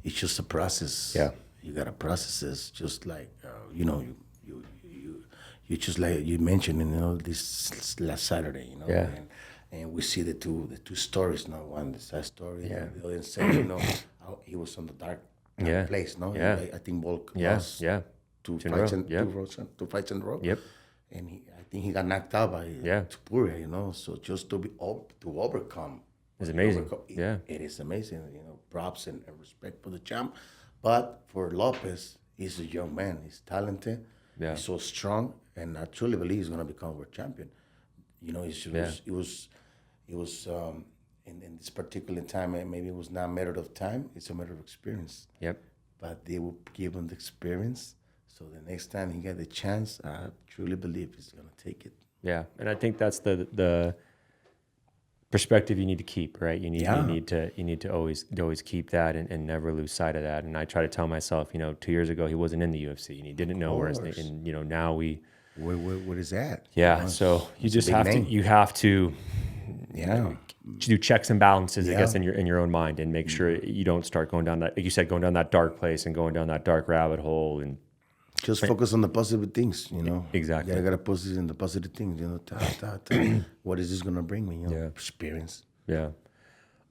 It's just a process. Yeah, you gotta process this. Just like you know, you just like you mentioned, you know, this last Saturday, you know, and we see the two stories. Now, one the sad story, and the other side, you know, how he was on the dark place. No, I think Volk lost two fights in a row. Yep, and I think he got knocked out by Tupuria, you know. So just to overcome is amazing. It is amazing. You know, props and respect for the champ, but for Lopez, he's a young man. He's talented. Yeah. He's so strong, and I truly believe he's gonna become world champion. You know, it was in this particular time. Maybe it was not a matter of time; it's a matter of experience. Yep. But they will give him the experience, so the next time he get the chance, I truly believe he's gonna take it. Yeah, and I think that's the perspective you need to keep, right? You need to always keep that and never lose sight of that. And I try to tell myself, you know, 2 years ago he wasn't in the UFC and he didn't know where, and you know, now what is that? Yeah, you know, so you just have to do checks and balances, I Yeah. guess, in your own mind, and make sure you don't start going down that, like you said, going down that dark place and going down that dark rabbit hole. And just focus on the positive things, you know. Exactly. You gotta put in the positive things, you know. What is this gonna bring me? You know, Yeah. experience. yeah.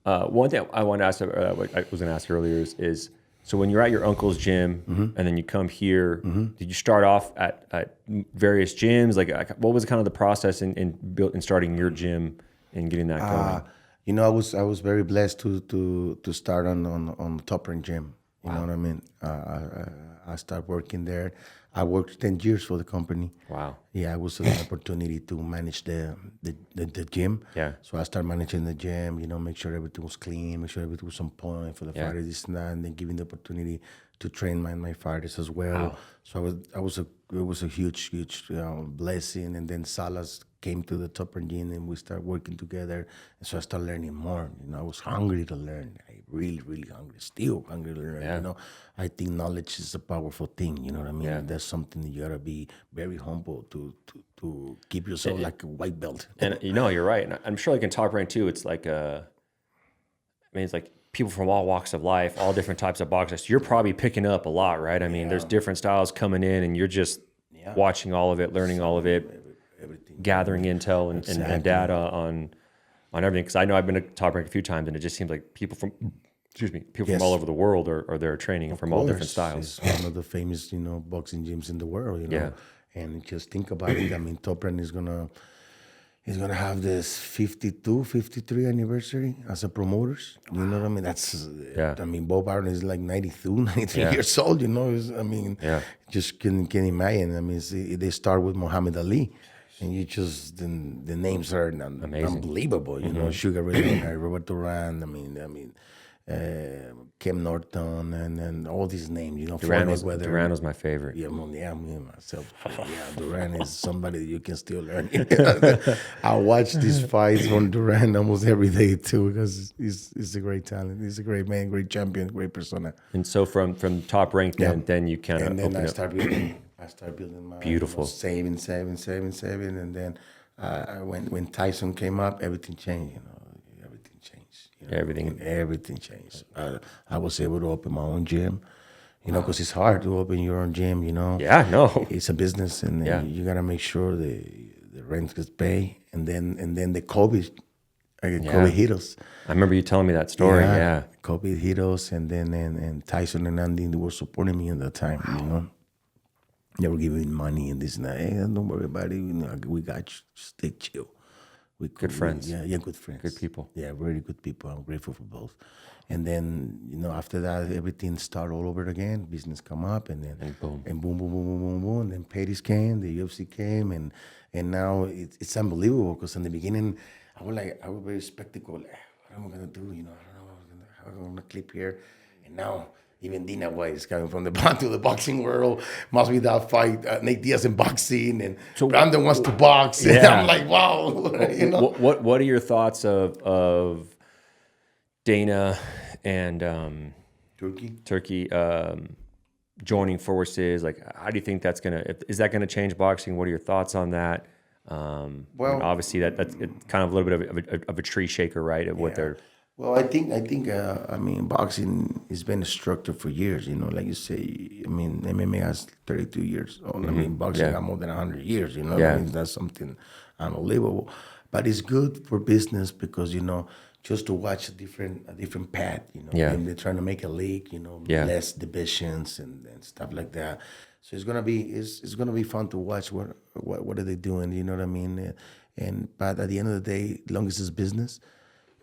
One thing I want to ask, what I was going to ask earlier is so when you're at your uncle's gym and then you come here, did you start off at various gyms? Like, what was kind of the process in starting your gym and getting that going? You know, I was very blessed to start on Top Rank Gym. You know what I mean? I started working there. I worked 10 years for the company. Wow. Yeah, it was an opportunity to manage the gym. Yeah. So I started managing the gym, you know, make sure everything was clean, make sure everything was on point for the fighters, this and that, and then giving the opportunity to train my fighters as well. Wow. So it was a huge blessing. And then Salas came to the Top Rank Gym and we started working together. And so I started learning more. You know, I was hungry to learn. I really, really hungry. Still hungry to learn. Yeah. You know, I think knowledge is a powerful thing. You know what I mean? Yeah. That's something that you gotta be very humble to keep yourself like a white belt. And you know, you're right. And I'm sure, like in Top Rank too, it's like it's like people from all walks of life, all different types of boxers. You're probably picking up a lot, right? I mean, there's different styles coming in, and you're just watching all of it, learning all of it, Everything. gathering intel and data on everything. Because I know I've been to Top Rank a few times, and it just seems like people from from all over the world are there training from all different styles. It's one of the famous, you know, boxing gyms in the world, you know. Yeah. And just think about it. I mean, Top Rank is gonna have this 53 anniversary as a promoters. You know what I mean? That's I mean, Bob Arum is like 92, 93 years old. You know, just can imagine. I mean, they start with Muhammad Ali. And you just the names are unbelievable, you know. Sugar Ray Leonard, Robert Duran. I mean, Kim Norton, and all these names, you know. Duran was my favorite. Yeah, me myself. Yeah, Duran is somebody that you can still learn. I watch these fights on Duran almost every day too, because he's a great talent. He's a great man, great champion, great persona. And so from Top Rank, then you kind of And then open I up. started building. my Beautiful. saving, and then when Tyson came up, everything changed. You know, everything changed. You know, everything changed. I was able to open my own gym. You know, because it's hard to open your own gym. You know. Yeah, no. It's a business, and you gotta make sure the rent gets paid, and then the COVID hit us. I remember you telling me that story. Yeah. COVID hit us, and then and Tyson and Andy, they were supporting me at that time. You know. They were giving me money and this and that. Hey, don't worry about it. You know, we got you. Just stay chill. Good friends. Good friends. Good people. Yeah, very good people. I'm grateful for both. And then, you know, after that, everything started all over again. Business come up, and then boom. and boom. And then Paris came, the UFC came, and now it's unbelievable. Because in the beginning, I was very skeptical. Like, what am I gonna do? You know, I don't know how I'm gonna clip here. And now, even Dina White is coming from the boxing world. Must be that fight. Nate Diaz in boxing, and so, Brandon wants to box. And I'm like, wow. You know? What are your thoughts of Dana and Turkey joining forces? Like, how do you think is that gonna change boxing? What are your thoughts on that? Well, obviously that's kind of a little bit of a tree shaker, right? Of what they're. Well, I think I mean, boxing has been a structure for years. You know, like you say, I mean, MMA has 32 years old. I mean, boxing got more than 100 years. You know, I mean, that's something unbelievable. But it's good for business because, you know, just to watch a different path. You know, and they're trying to make a league. You know, less divisions and stuff like that. So it's gonna be fun to watch what are they doing. You know what I mean? But at the end of the day, as long as it's business.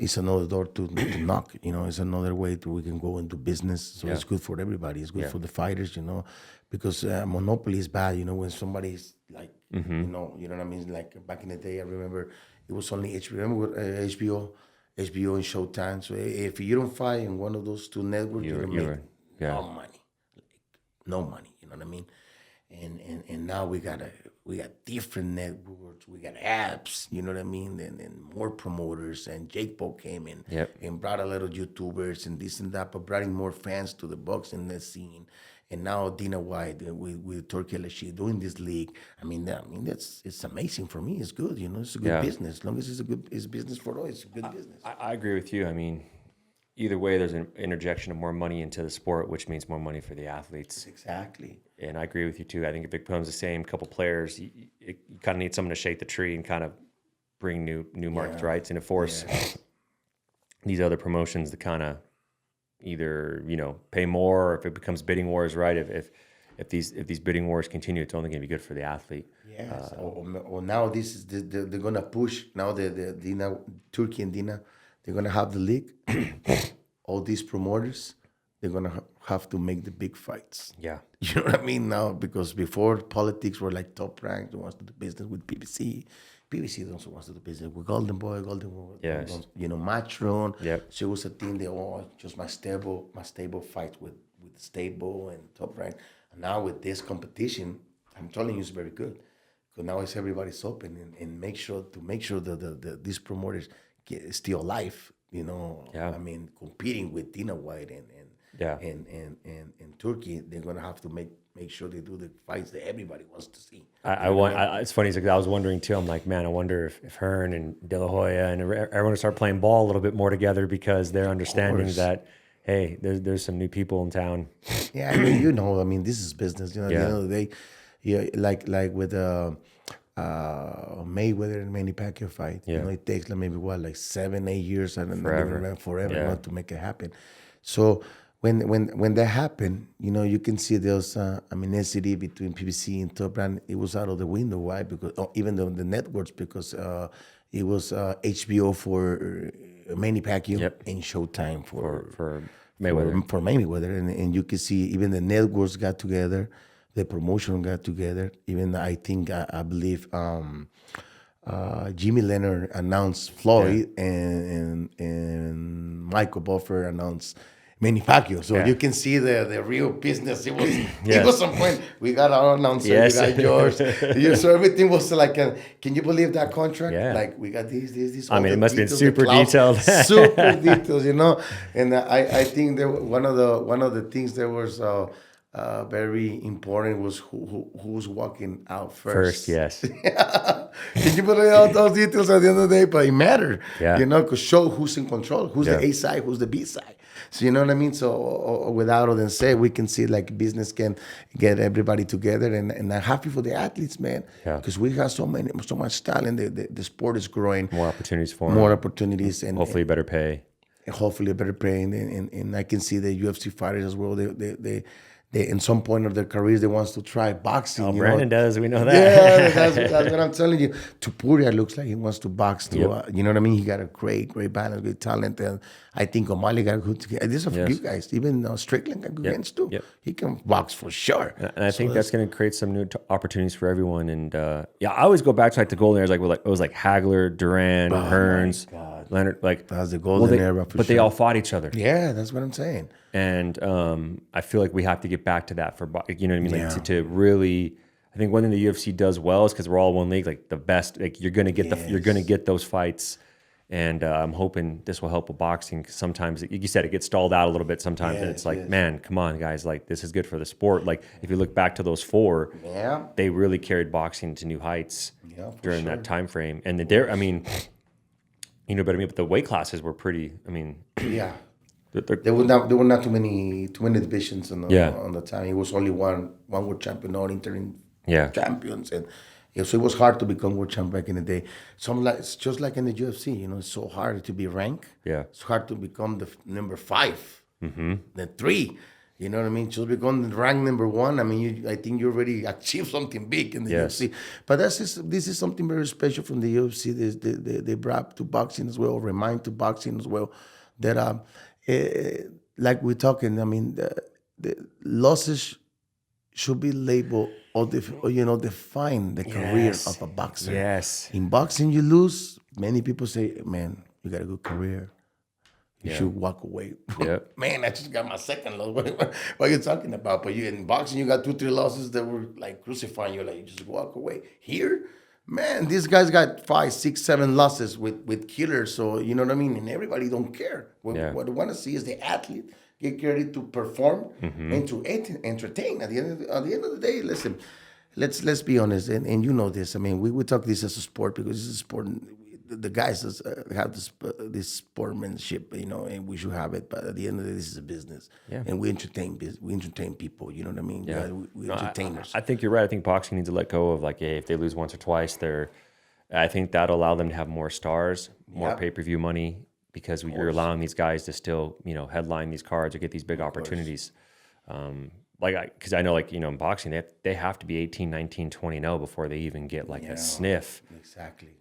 It's another door to knock, you know. It's another way we can go into business. So it's good for everybody. It's good for the fighters, you know, because monopoly is bad, you know. When somebody's like, you know what I mean. Like back in the day, I remember it was only HBO and Showtime. So if you don't fight in one of those two networks, you don't make no money, no money. You know what I mean? And now we got different networks, we got apps, you know what I mean, and more promoters. And Jake Paul came in and brought a lot of YouTubers and this and that, but bringing more fans to the boxing scene. and now Dina White with Turkey Al-Sheikh doing this league. That's it's amazing for me. It's good, It's a good Yeah. business. As long as it's business for all, it's a good business. I agree with you. I mean, either way, there's an interjection of more money into the sport, which means more money for the athletes. Exactly. And I agree with you too. I think if it becomes the same couple players, you kind of need someone to shake the tree and kind of bring new market rights and to force these other promotions to kind of either pay more, or if it becomes bidding wars, right? If these bidding wars continue, it's only going to be good for the athlete. Yes. Or now this is they're gonna push now the Dina Turkey and Dina, they're gonna have the league. All these promoters, they're gonna have to make the big fights. Yeah. You know what I mean now? Because before politics were like top ranked, who wants to do business with PBC. PBC also wants to do business with Golden Boy. Yes. Matchroom. Yep. So it was a thing. They just my stable fight with stable and top rank. And now with this competition, I'm telling you, it's very good. Because now it's everybody's open and make sure that these promoters still alive. Yeah. Competing with Dina White and Turkey, they're gonna have to make sure they do the fights that everybody wants to see. It's funny. I was wondering too. I'm like, man, I wonder if Hearn and De La Hoya and everyone will start playing ball a little bit more together because they're understanding that, hey, there's some new people in town. Yeah, this is business. At the end of the day, like with Mayweather and Manny Pacquiao fight. It takes maybe 7-8 years and forever to make it happen. So when that happened, you can see there's amenity between PBC and Top Brand. It was out of the window. Why? Because even though the networks, because it was HBO for Manny Pacquiao and Showtime for Mayweather. For Mayweather, and you can see even the networks got together, the promotion got together. Even I believe Jimmy Leonard announced Floyd and Michael Buffer announced Manny Pacquiao. So you can see the real business. It was some point. We got our announcer, we got yours. So everything was like, can you believe that contract? Yeah. Like we got these. It must have been super detailed. Super details, And I think that one of the things that was very important was who's walking out first. Yes. Can you believe all those details at the end of the day? But it mattered, Yeah. Because show who's in control, who's the A side, who's the B side. So you know what I mean. So without other than say, we can see like business can get everybody together, and I'm happy for the athletes, man. Because we have so much talent. The sport is growing. More opportunities for them. More opportunities, and hopefully better pay. And hopefully better pay, and I can see the UFC fighters as well. They in some point of their careers, they wants to try boxing. Oh, Brandon does. We know that. Yeah, that's what I'm telling you. Tupuria looks like he wants to box too. Yep. You know what I mean? He got a great balance, good talent. And I think O'Malley got a good. This is a few guys. Even Strickland got good hands too. Yep. He can box for sure. And I think that's going to create some new opportunities for everyone. And I always go back to the golden era. It was like Hagler, Duran, Hearns, Leonard. That was the golden era. But they all fought each other. Yeah, that's what I'm saying. And I feel like we have to get back to that you know what I mean? Like to really, I think one thing the UFC does well is because we're all one league, like the best. Like you're gonna get those fights, and I'm hoping this will help with boxing. Because sometimes, like you said, it gets stalled out a little bit sometimes, and it's like, man, come on, guys, like this is good for the sport. Like if you look back to those four, they really carried boxing to new heights during that time frame. And but the weight classes were pretty. There were not too many divisions on the time. It was only one world champion, all interim champions, and so it was hard to become world champion back in the day. It's just like in the UFC, it's so hard to be ranked. Yeah, it's hard to become the number 5, then 3. You know what I mean? Just become rank number 1. I think you already achieved something big in the UFC. But this is something very special from the UFC. They brought to boxing as well, remind to boxing as well that. Like we're talking, the losses should be labeled or define the career of a boxer. Yes. In boxing, you lose. Many people say, "Man, you got a good career. You should walk away." Yep. Man, I just got my second loss. What are you talking about? But in boxing, you got 2-3 losses that were like crucifying you. Like you just walk away. Here, Man, this guy's got 5, 6, 7 losses with killers. So you know what I mean. And everybody don't care. What they want to see is the athlete get ready to perform and to entertain. At the end of the day, listen. Let's be honest, and you know this. I mean, we talk this as a sport because this is a sport. The guys have this sportsmanship, you know, and we should have it. But at the end of the day, this is a business, and we entertain people. You know what I mean? Yeah, we entertainers. I think you're right. I think boxing needs to let go of like, hey, if they lose once or twice, I think that'll allow them to have more stars, more pay-per-view money, because you're allowing these guys to still, you know, headline these cards or get these big opportunities. Because I know, like, you know, in boxing, they have to be 18, 19, 20-0 before they even get like a sniff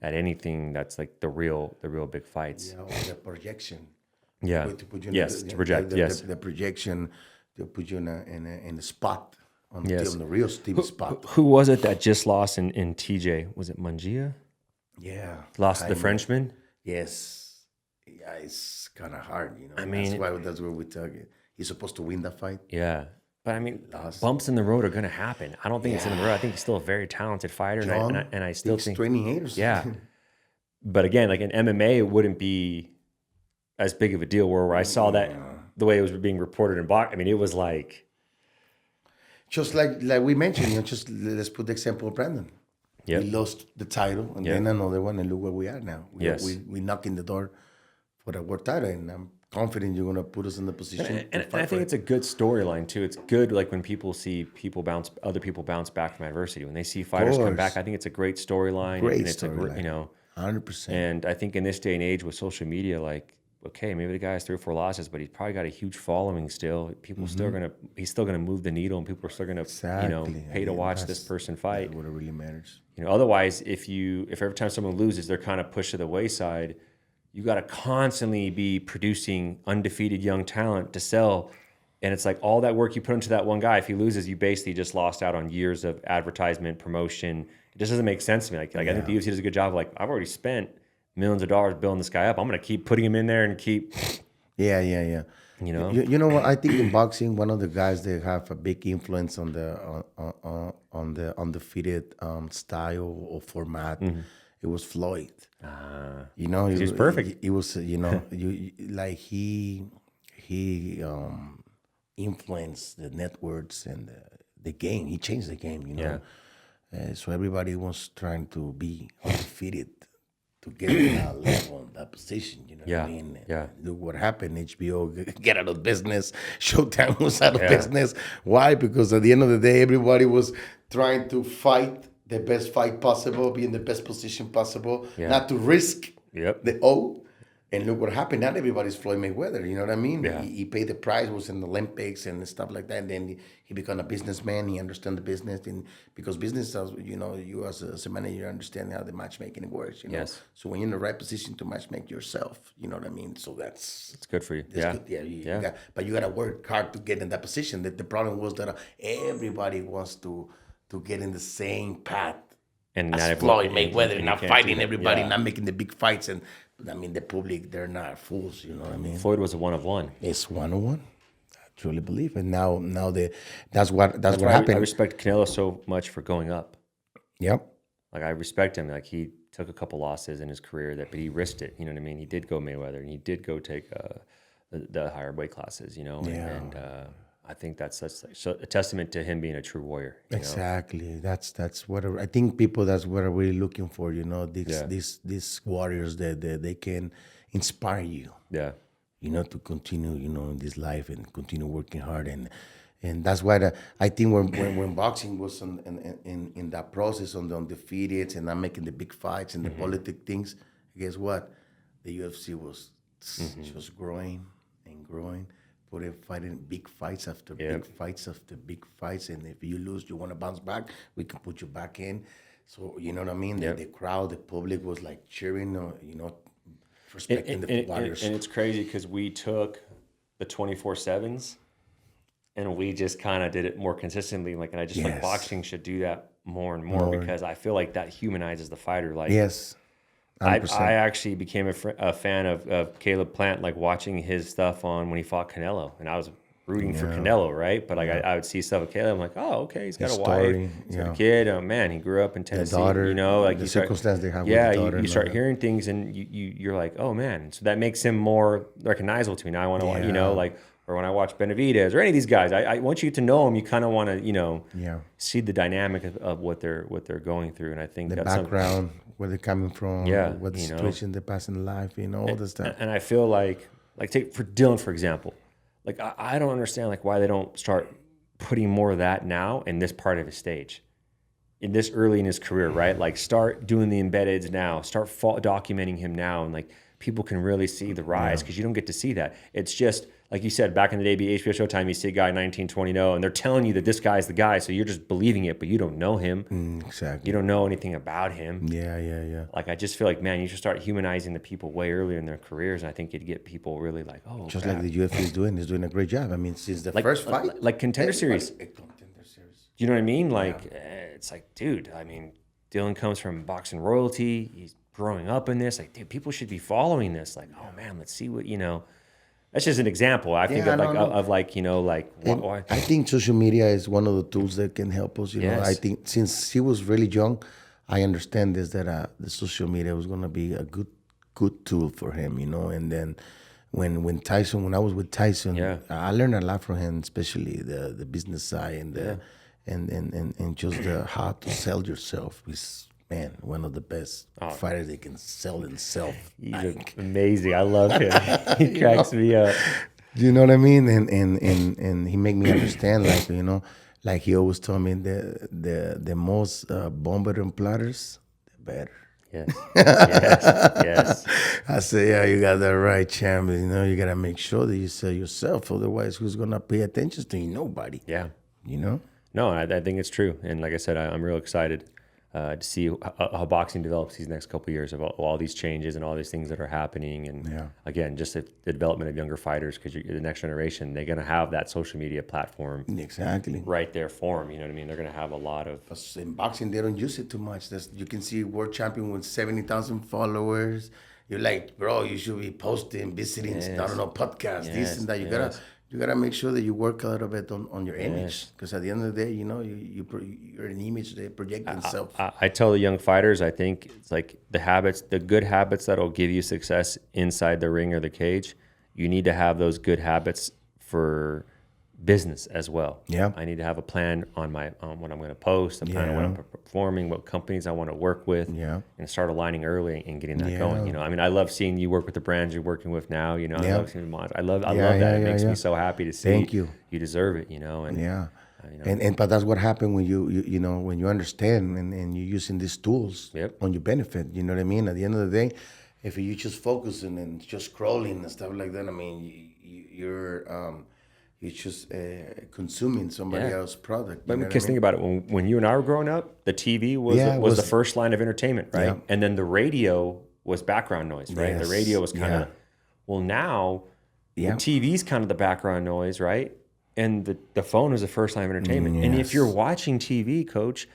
at anything that's like the real big fights. Yeah, or the projection. Yeah. To put you to project. The projection to put you in the spot on the real TV spot. Who was it that just lost in TJ? Was it Mungia? Yeah. Lost to the Frenchman? Yes. Yeah, it's kind of hard, you know. I mean, that's where we talk. He's supposed to win that fight. Yeah. But I mean, bumps in the road are going to happen. I don't think it's in the road. I think he's still a very talented fighter, and I still think 28 or something. Yeah. But again, like in MMA, it wouldn't be as big of a deal. Where I saw that the way it was being reported in boxing, I mean, it was like just like we mentioned. You know, just let's put the example of Brandon. Yeah, he lost the title, and then another one, and look where we are now. We knocking the door for the world title, and I'm confident you're going to put us in the position. And I think it's a good storyline too. It's good, like when people see other people bounce back from adversity. When they see fighters come back, I think it's a great storyline. Great storyline. You know, 100%. And I think in this day and age with social media, like, okay, maybe the guy has 3 or 4 losses, but he's probably got a huge following still. He's still gonna move the needle, and people are still gonna, pay to watch this person fight. That's what it really matters. You know, otherwise, if every time someone loses, they're kind of pushed to the wayside. You got to constantly be producing undefeated young talent to sell. And it's like all that work you put into that one guy, if he loses, you basically just lost out on years of advertisement, promotion. It just doesn't make sense to me. Like I think the UFC does a good job of like, I've already spent millions of dollars building this guy up. I'm going to keep putting him in there and keep. Yeah. You know? You know what? I think in boxing, one of the guys that have a big influence on the undefeated style or format, it was Floyd. You know, he was perfect. He was, you know, he influenced the networks and the game. He changed the game, you know. So everybody was trying to be undefeated to get to that level, that position. You know what I mean? Look what happened. HBO get out of business. Showtime was out of business. Why? Because at the end of the day, everybody was trying to fight the best fight possible, be in the best position possible, not to risk the O. And look what happened. Not everybody's Floyd Mayweather. You know what I mean? Yeah. He paid the price, was in the Olympics and stuff like that. And then he became a businessman. He understood the business. And because business, you know, you as a manager understand how the matchmaking works. You know? Yes. So when you're in the right position to matchmake yourself, you know what I mean? So it's good for you. Good. Yeah. But you got to work hard to get in that position. The problem was that everybody wants to get in the same path. And as Floyd Mayweather, not fighting everybody, not making the big fights. And I mean, the public, they're not fools, you know what I mean? Floyd was a one of one. It's one of one. I truly believe it. Now that's what happened. I respect Canelo so much for going up. Yep. Like I respect him. Like he took a couple losses in his career but he risked it. You know what I mean? He did go Mayweather, and he did go take the higher weight classes. You know, and I think that's a testament to him being a true warrior. Exactly. That's what I think people. That's what are really looking for. You know, these warriors that they can inspire you. Yeah. You know, to continue, you know, in this life and continue working hard, and that's why I think when boxing was in that process on the undefeated and not making the big fights and the politic things, guess what? The UFC was just growing and growing. Fighting big fights after big fights after big fights, and if you lose, you want to bounce back, we can put you back in. So you know what I mean? The crowd, the public was like cheering, you know, respecting the fighters. And it's crazy because we took the 24/7s and we just kind of did it more consistently. Like, and I just like boxing should do that more and more because I feel like that humanizes the fighter. Like, I actually became a fan of Caleb Plant, like watching his stuff on when he fought Canelo, and I was rooting for Canelo, right? But like I would see stuff with Caleb, I'm like, oh, okay, he's got a wife, he's got a kid. Oh man, he grew up in Tennessee. daughter, you know, like the you start, circumstance they have with the daughter you and start all that. hearing things, and you're like, oh man, so that makes him more recognizable to me. Now I want to, you know, like, or when I watch Benavidez or any of these guys, I once you get to know them, you kind of want to, you know, see the dynamic of what they're going through, and I think The that's background, where they're coming from, what the you know. situation they pass in life, you know, all this stuff. And I feel like take for Dylan, for example, like I don't understand like why they don't start putting more of that now in this part of his stage, in this early in his career, right? Like start doing the embeds now, start documenting him now, and like people can really see the rise, because you don't get to see that. It's just like you said, back in the day, HBO Showtime, you see a guy 19, 20, and they're telling you that this guy's the guy, so you're just believing it, but you don't know him. Exactly. You don't know anything about him. Yeah. Like, I just feel like, man, you should start humanizing the people way earlier in their careers, and I think you'd get people really like, oh, Just crap. like the UFC is doing a great job. I mean, since the first fight. Like Contender Series. Contender Series. You know what I mean? Like, it's like, dude, I mean, Dylan comes from boxing royalty. He's growing up in this. Like, dude, people should be following this. Like, oh, man, let's see what, you know. That's just an example. I think of like, you know, like why. I think social media is one of the tools that can help us. You know, I think since he was really young, I understand this, that the social media was going to be a good tool for him. You know, and then when I was with Tyson, I learned a lot from him, especially the business side and and just how to sell yourself. He's, man, one of the best fighters that can sell himself. He's amazing. I love him. He cracks me up. You know what I mean? And he make me understand, like, you know, like he always told me, the most bomber and platters, the better. Yes. Yes. I say, yeah, you got that right, champ. You know, you got to make sure that you sell yourself. Otherwise, who's going to pay attention to you? Nobody. Yeah. You know? No, I think it's true. And like I said, I'm real excited to see how boxing develops these next couple of years, of all these changes and all these things that are happening. And again, just the development of younger fighters, because the next generation, they're going to have that social media platform right there for them. You know what I mean? They're going to have a lot of... In boxing, they don't use it too much. You can see world champion with 70,000 followers. You're like, bro, you should be posting, visiting, I don't know, podcasts, this and that. You gotta make sure that you work a little bit on your image, because at the end of the day, you know, you're an image that project themselves. I tell the young fighters, I think it's like the good habits that'll give you success inside the ring or the cage. You need to have those good habits for business as well. Yeah, I need to have a plan on what I'm going to post, a plan on what I'm performing, what companies I want to work with, and start aligning early and getting that going. You know, I mean, I love seeing you work with the brands you're working with now. You know, I love that. It makes me so happy to see. Thank you. You deserve it. You know, and you know. But that's what happened when you know, when you understand and you're using these tools on your benefit. You know what I mean? At the end of the day, if you just focusing and just scrolling and stuff like that, I mean, you're just consuming somebody else's product. But because think about it, when you and I were growing up, the TV was the first line of entertainment, right? Yeah. And then the radio was background noise, right? Yes. The radio was kind of, well, now the TV's kind of the background noise, right? And the phone is the first line of entertainment. Yes. And if you're watching TV, Coach,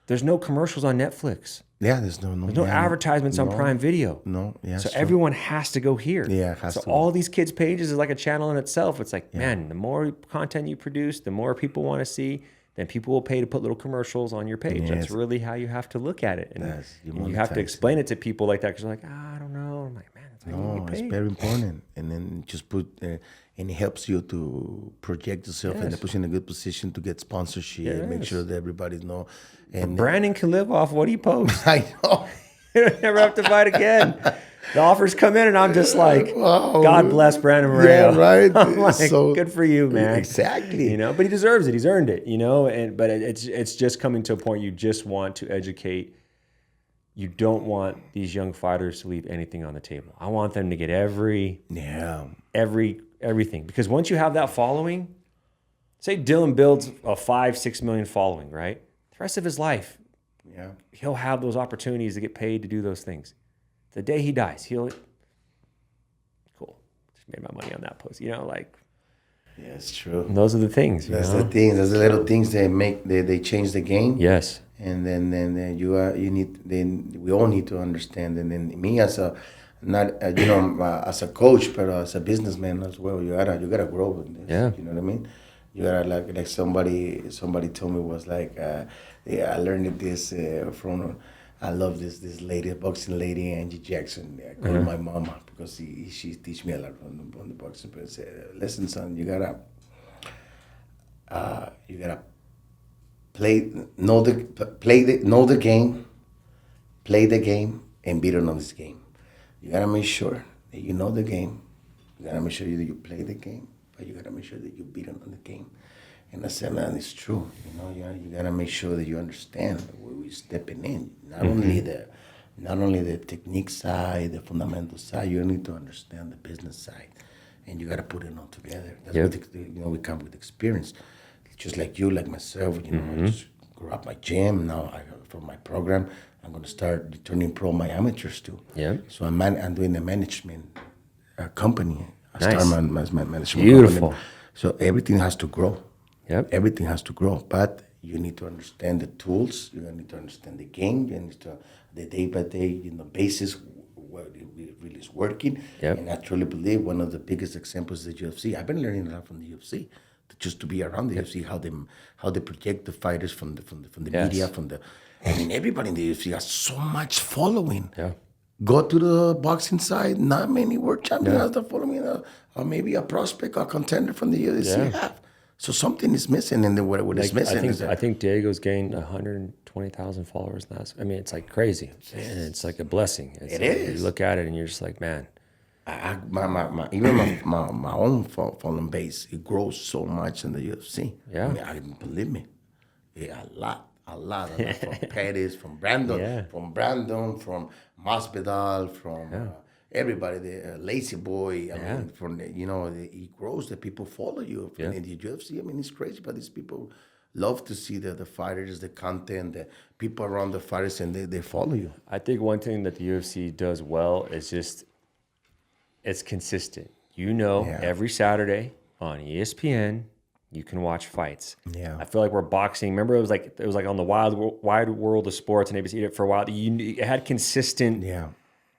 there's no commercials on Netflix. Yeah, there's no advertisements on Prime Video. No, yeah. So everyone has to go here. Yeah, it has to. So all these kids' pages is like a channel in itself. It's like, man, the more content you produce, the more people want to see, then people will pay to put little commercials on your page. Yes. That's really how you have to look at it. And you have to explain it to people like that, because they're like, I don't know. I'm like, man, it's how you get paid. It's very important. And then just put... and it helps you to project yourself and push in a good position to get sponsorship, make sure that everybody know. And Brandon can live off what he posts. I know. You never have to fight again. The offers come in, and I'm just like, God bless Brandon Moreno. Yeah, right. I'm like, so, good for you, man. Exactly. You know, but he deserves it. He's earned it. You know, but it's just coming to a point you just want to educate. You don't want these young fighters to leave anything on the table. I want them to get everything, because once you have that following, say Dylan builds a 5-6 million following, right? The rest of his life, he'll have those opportunities to get paid to do those things. The day he dies, cool, just made my money on that post, you know, like. Yeah, it's true. Those are the things. That's the things. Those are the little things they change the game. Yes. And then we all need to understand. And then me as not as a coach, but as a businessman as well. You gotta grow in this. Yeah. You know what I mean? You gotta like somebody told me was like, yeah, I learned this from. I love this lady, boxing lady, Angie Jackson. I call her my mama because she teach me a lot on the boxing. But said, listen, son, you gotta know the game, play the game, and beat on this game. You gotta make sure that you know the game. You gotta make sure that you play the game, but you gotta make sure that you beat on the game. And I said, man, it's true. You gotta make sure that you understand where we're stepping in. Not only the technique side, the fundamental side. You need to understand the business side, and you gotta put it all together. That's what we come with experience. Just like you, like myself. I just grew up my gym. Now for my program, I'm gonna start turning pro my amateurs too. Yeah. So I'm doing the management company. I Nice. start my management Beautiful. company. So everything has to grow. Yep. Everything has to grow, but you need to understand the tools. You need to understand the game. You need to the day by day, basis what it really is working. Yep. And I truly believe one of the biggest examples is the UFC. I've been learning a lot from the UFC, just to be around the UFC, how they project the fighters from the Yes. media, everybody in the UFC has so much following. Yeah. Go to the boxing side. Not many world champions have the following, or maybe a prospect or contender from the UFC have. So something is missing, and what is missing is I that. think Diego's gained 120,000 followers now. I mean, it's like crazy. And it's like a blessing. It is. You look at it and you're just like, man. Even my own following base, it grows so much in the UFC. Yeah. Believe me, a lot from Pettis, from Brandon, from Masvidal, from everybody, the Lazy Boy. I mean, it grows. The people follow you in the UFC. I mean, it's crazy, but these people love to see the fighters, the content, the people around the fighters, and they follow you. I think one thing that the UFC does well is just it's consistent. Every Saturday on ESPN, you can watch fights. Yeah. I feel like we're boxing. Remember, it was like on the wide world of sports, and ABC did it for a while. It had consistent. Yeah.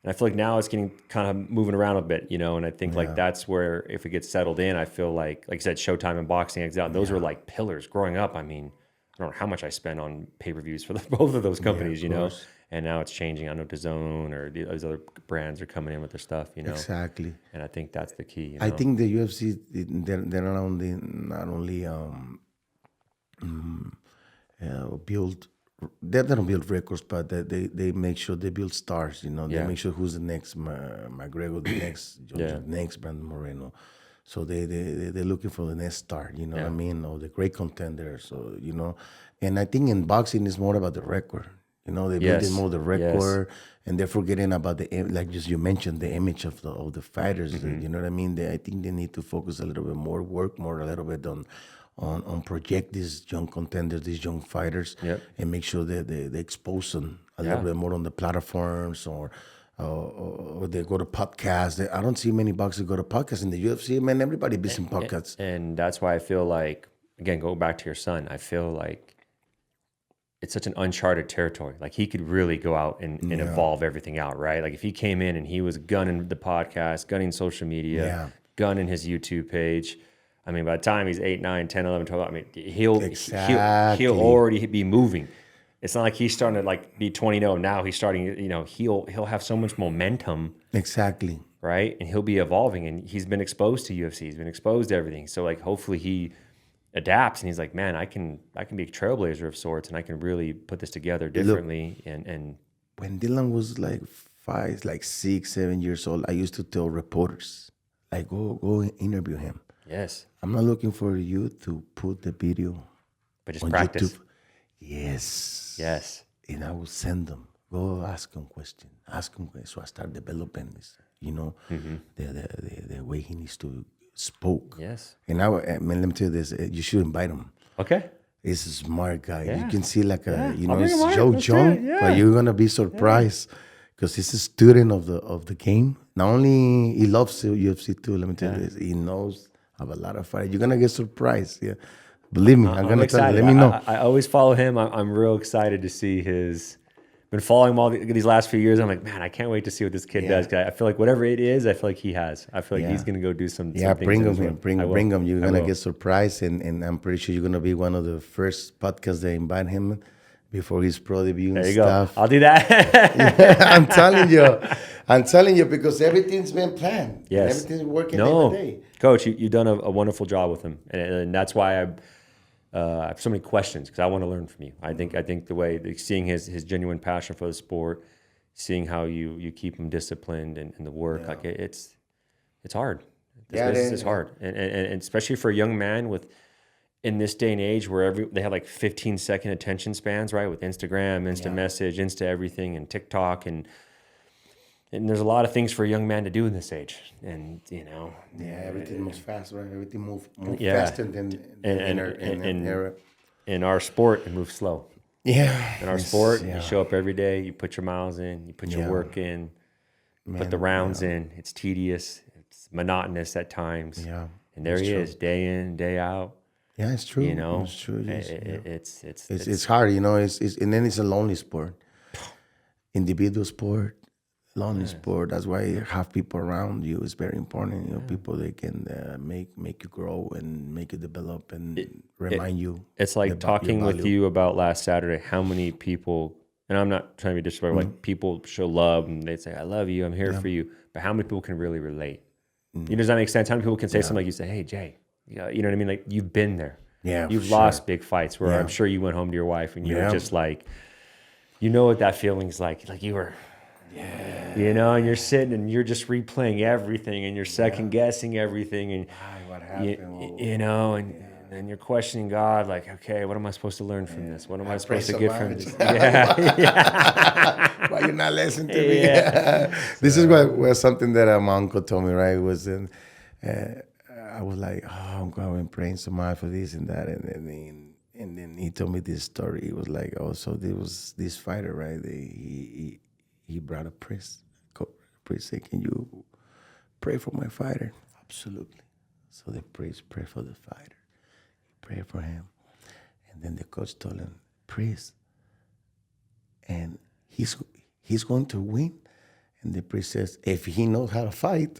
And I feel like now it's getting kind of moving around a bit, and I think like that's where if it gets settled in, I feel like I said, Showtime and boxing, those were like pillars growing up. I mean, I don't know how much I spent on pay-per-views for both of those companies, and now it's changing. I know DAZN or those other brands are coming in with their stuff, Exactly. And I think that's the key. I think the UFC, they're not only build. They don't build records, but they make sure they build stars. They make sure who's the next McGregor, the next George, the next Brandon Moreno. So they're looking for the next star. You know what I mean? Or the great contender. So and I think in boxing it's more about the record. They building more the record, and they're forgetting about like just you mentioned, the image of the fighters. You know what I mean? I think they need to focus a little bit more, work more a little bit on project these young contenders, these young fighters, and make sure that they expose them a little bit more on the platforms or they go to podcasts. I don't see many boxers go to podcasts in the UFC. Man, everybody busy in podcasts. And that's why I feel like, again, go back to your son. I feel like it's such an uncharted territory. Like he could really go out and evolve everything out, right? Like if he came in and he was gunning the podcast, gunning social media, gunning his YouTube page. I mean, by the time he's 8, 9, 10, 11, 12, I mean, he'll already be moving. It's not like he's starting to like be 20-0. Now he's starting, he'll have so much momentum. Exactly. Right? And he'll be evolving, and he's been exposed to UFC. He's been exposed to everything. So like hopefully he adapts and he's like, man, I can be a trailblazer of sorts, and I can really put this together differently. And when Dylan was like 5, like 6, 7 years old, I used to tell reporters, like, go interview him. Yes. I'm not looking for you to put the video, but just on practice. YouTube. Yes. And I will send them. Go ask him questions. So I start developing this, the way he needs to spoke. Yes. And let me tell you this, you should invite him. Okay. He's a smart guy. Yeah. You can see like it's him Joe on. Jung, but you're gonna be surprised because he's a student of the game. Not only he loves the UFC too. Let me tell you this, he knows of a lot of fights. You're gonna get surprised. Yeah, believe me. I'm gonna tell you. Let me know. I always follow him. I'm real excited to see his been following him all these last few years. I'm like, man, I can't wait to see what this kid does. 'Cause I feel like whatever it is, I feel like he has. I feel like he's gonna go do some. Yeah, some things bring in him his here. world. Bring him. You're gonna get surprised, and I'm pretty sure you're gonna be one of the first podcasts they invite him before his pro debut and There you stuff. go. I'll do that. I'm telling you because everything's been planned. Yes. Everything's working day by day. Coach, you've done a wonderful job with him, and that's why I have so many questions because I want to learn from you. I think the way seeing his genuine passion for the sport, seeing how you keep him disciplined and the work, like it's hard. This business is hard, and especially for a young man in this day and age where they have like 15-second attention spans, right? With Instagram, Insta message, Insta everything, and TikTok, and there's a lot of things for a young man to do in this age, and everything moves fast, right? Everything moves faster than in our sport it moves slow. Yeah, in our sport, you show up every day, you put your miles in, you put your work in, put the rounds in. It's tedious, it's monotonous at times. Yeah, and there he is, day in, day out. Yeah, it's true. It's true. It's hard, and then it's a lonely sport, individual sport, lonely sport. That's why have people around you is very important. People that can make you grow and make you develop and remind you. It's like talking with you about last Saturday. How many people? And I'm not trying to be disrespectful. Like people show love and they say, "I love you. I'm here for you." But how many people can really relate? Does that make sense? How many people can say something like you say, "Hey, Jay." Yeah, you know what I mean? Like you've been there. Yeah, you've lost big fights where I'm sure you went home to your wife and you were just like, you know what that feeling's like. Like you were, and you're sitting and you're just replaying everything and you're second guessing everything and what happened? And you're questioning God. Like, okay, what am I supposed to learn from this? What am I supposed to so get much. from this? Yeah. Why you're not listening to me? This is what something that my uncle told me. Right, was in. I was like, oh, I'm going praying so much for this and that, and then he told me this story. He was like, oh, so there was this fighter, right? He brought a priest. Priest said, can you pray for my fighter? Absolutely. So the priest prayed for the fighter. He prayed for him, and then the coach told him, priest, and he's going to win. And the priest says, if he knows how to fight.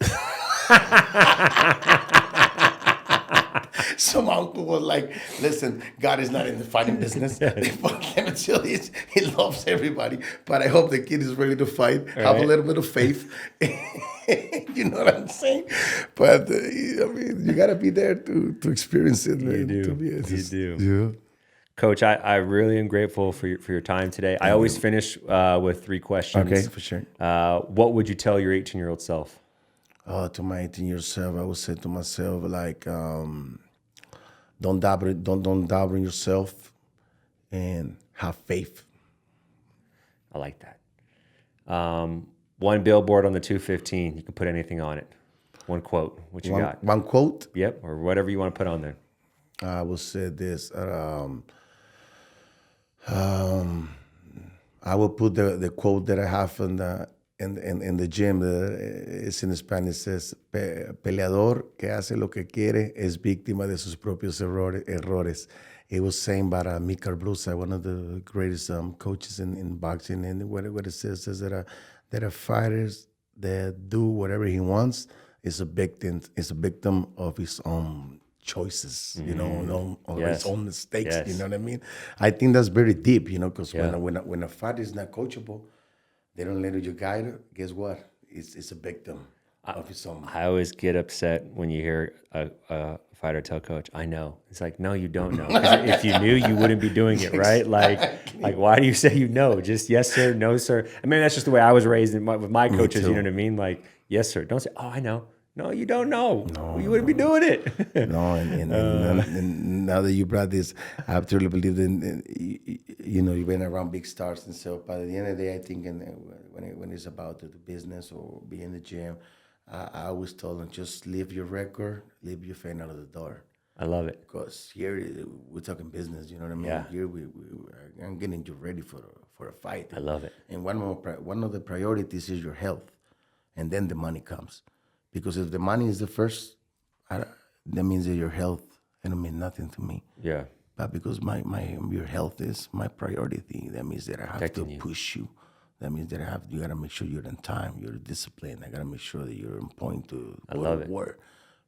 So my uncle was like, listen, God is not in the fighting business. He loves everybody. But I hope the kid is ready to fight. Right. Have a little bit of faith. You know what I'm saying? But, you got to be there to experience it. You man. do. You do. Yeah. Coach, I really am grateful for your time today. I always finish with 3 questions. Okay, for sure. What would you tell your 18-year-old self? To my 18-year-old self, I would say to myself, like, don't doubt in yourself, and have faith. I like that. One billboard on the 215. You can put anything on it. One quote. What you got? One quote? Yep, or whatever you want to put on there. I will say this. I will put the quote that I have in the gym. It's in Spanish. It says, "Peleador que hace lo que quiere es víctima de sus propios errores." It was saying by Mika Brusa, one of the greatest coaches in boxing. And what it says is that a fighters that do whatever he wants is a victim of his own choices, of his own mistakes. Yes. You know what I mean? I think that's very deep, because when a fighter is not coachable, they don't let you guide her. Guess what? It's a victim of his own. I always get upset when you hear a fighter tell coach, "I know." It's like, no, you don't know. 'Cause if you knew, you wouldn't be doing it, right? Like, why do you say you know? Just yes, sir, no, sir. I mean, that's just the way I was raised with my coaches. You know what I mean? Like, yes, sir. Don't say, "Oh, I know." No, you don't know. No, you wouldn't be doing it. No, and now that you brought this, I truly believe in you've been around big stars, and so by the end of the day, I think when it's about the business or be in the gym, I always told them, just leave your record, leave your fame out of the door. I love it. Because here we're talking business, you know what I mean? Yeah. Here I'm getting you ready for a fight. I love it. And one of the priorities is your health, and then the money comes. Because if the money is the first, that means that your health, it don't mean nothing to me. Yeah. but because your health is my priority thing. That means that I have Protecting to you. push you. That means that you gotta make sure you're on time, you're disciplined. I gotta make sure that you're on point to go love to it. work,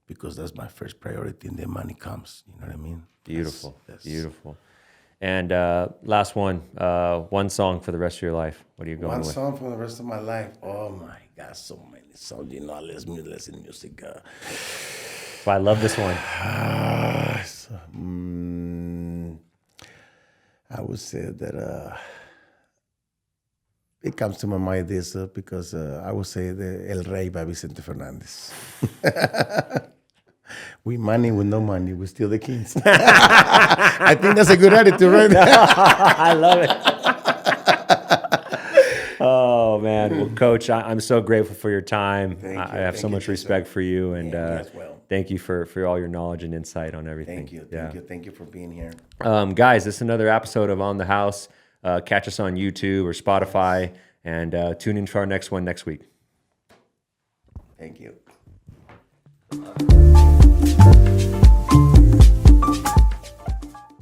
because that's my first priority, and then money comes. You know what I mean? Beautiful, That's- beautiful. And last one song for the rest of your life. What are you going One with? song for the rest of my life. Oh my God, so many songs. You know, I listen to music. So I love this one. I would say that it comes to my mind this because I would say the El Rey by Vicente Fernandez. With money, with no money, we're still the kings. I think that's a good attitude, right? I love it. Oh man, well, Coach, I'm so grateful for your time. I have so much respect for you, and Yeah, me as well. thank you for all your knowledge and insight on everything. Thank you for being here. Guys, this is another episode of On the House. Catch us on YouTube or Spotify, and tune in for our next one next week. Thank you.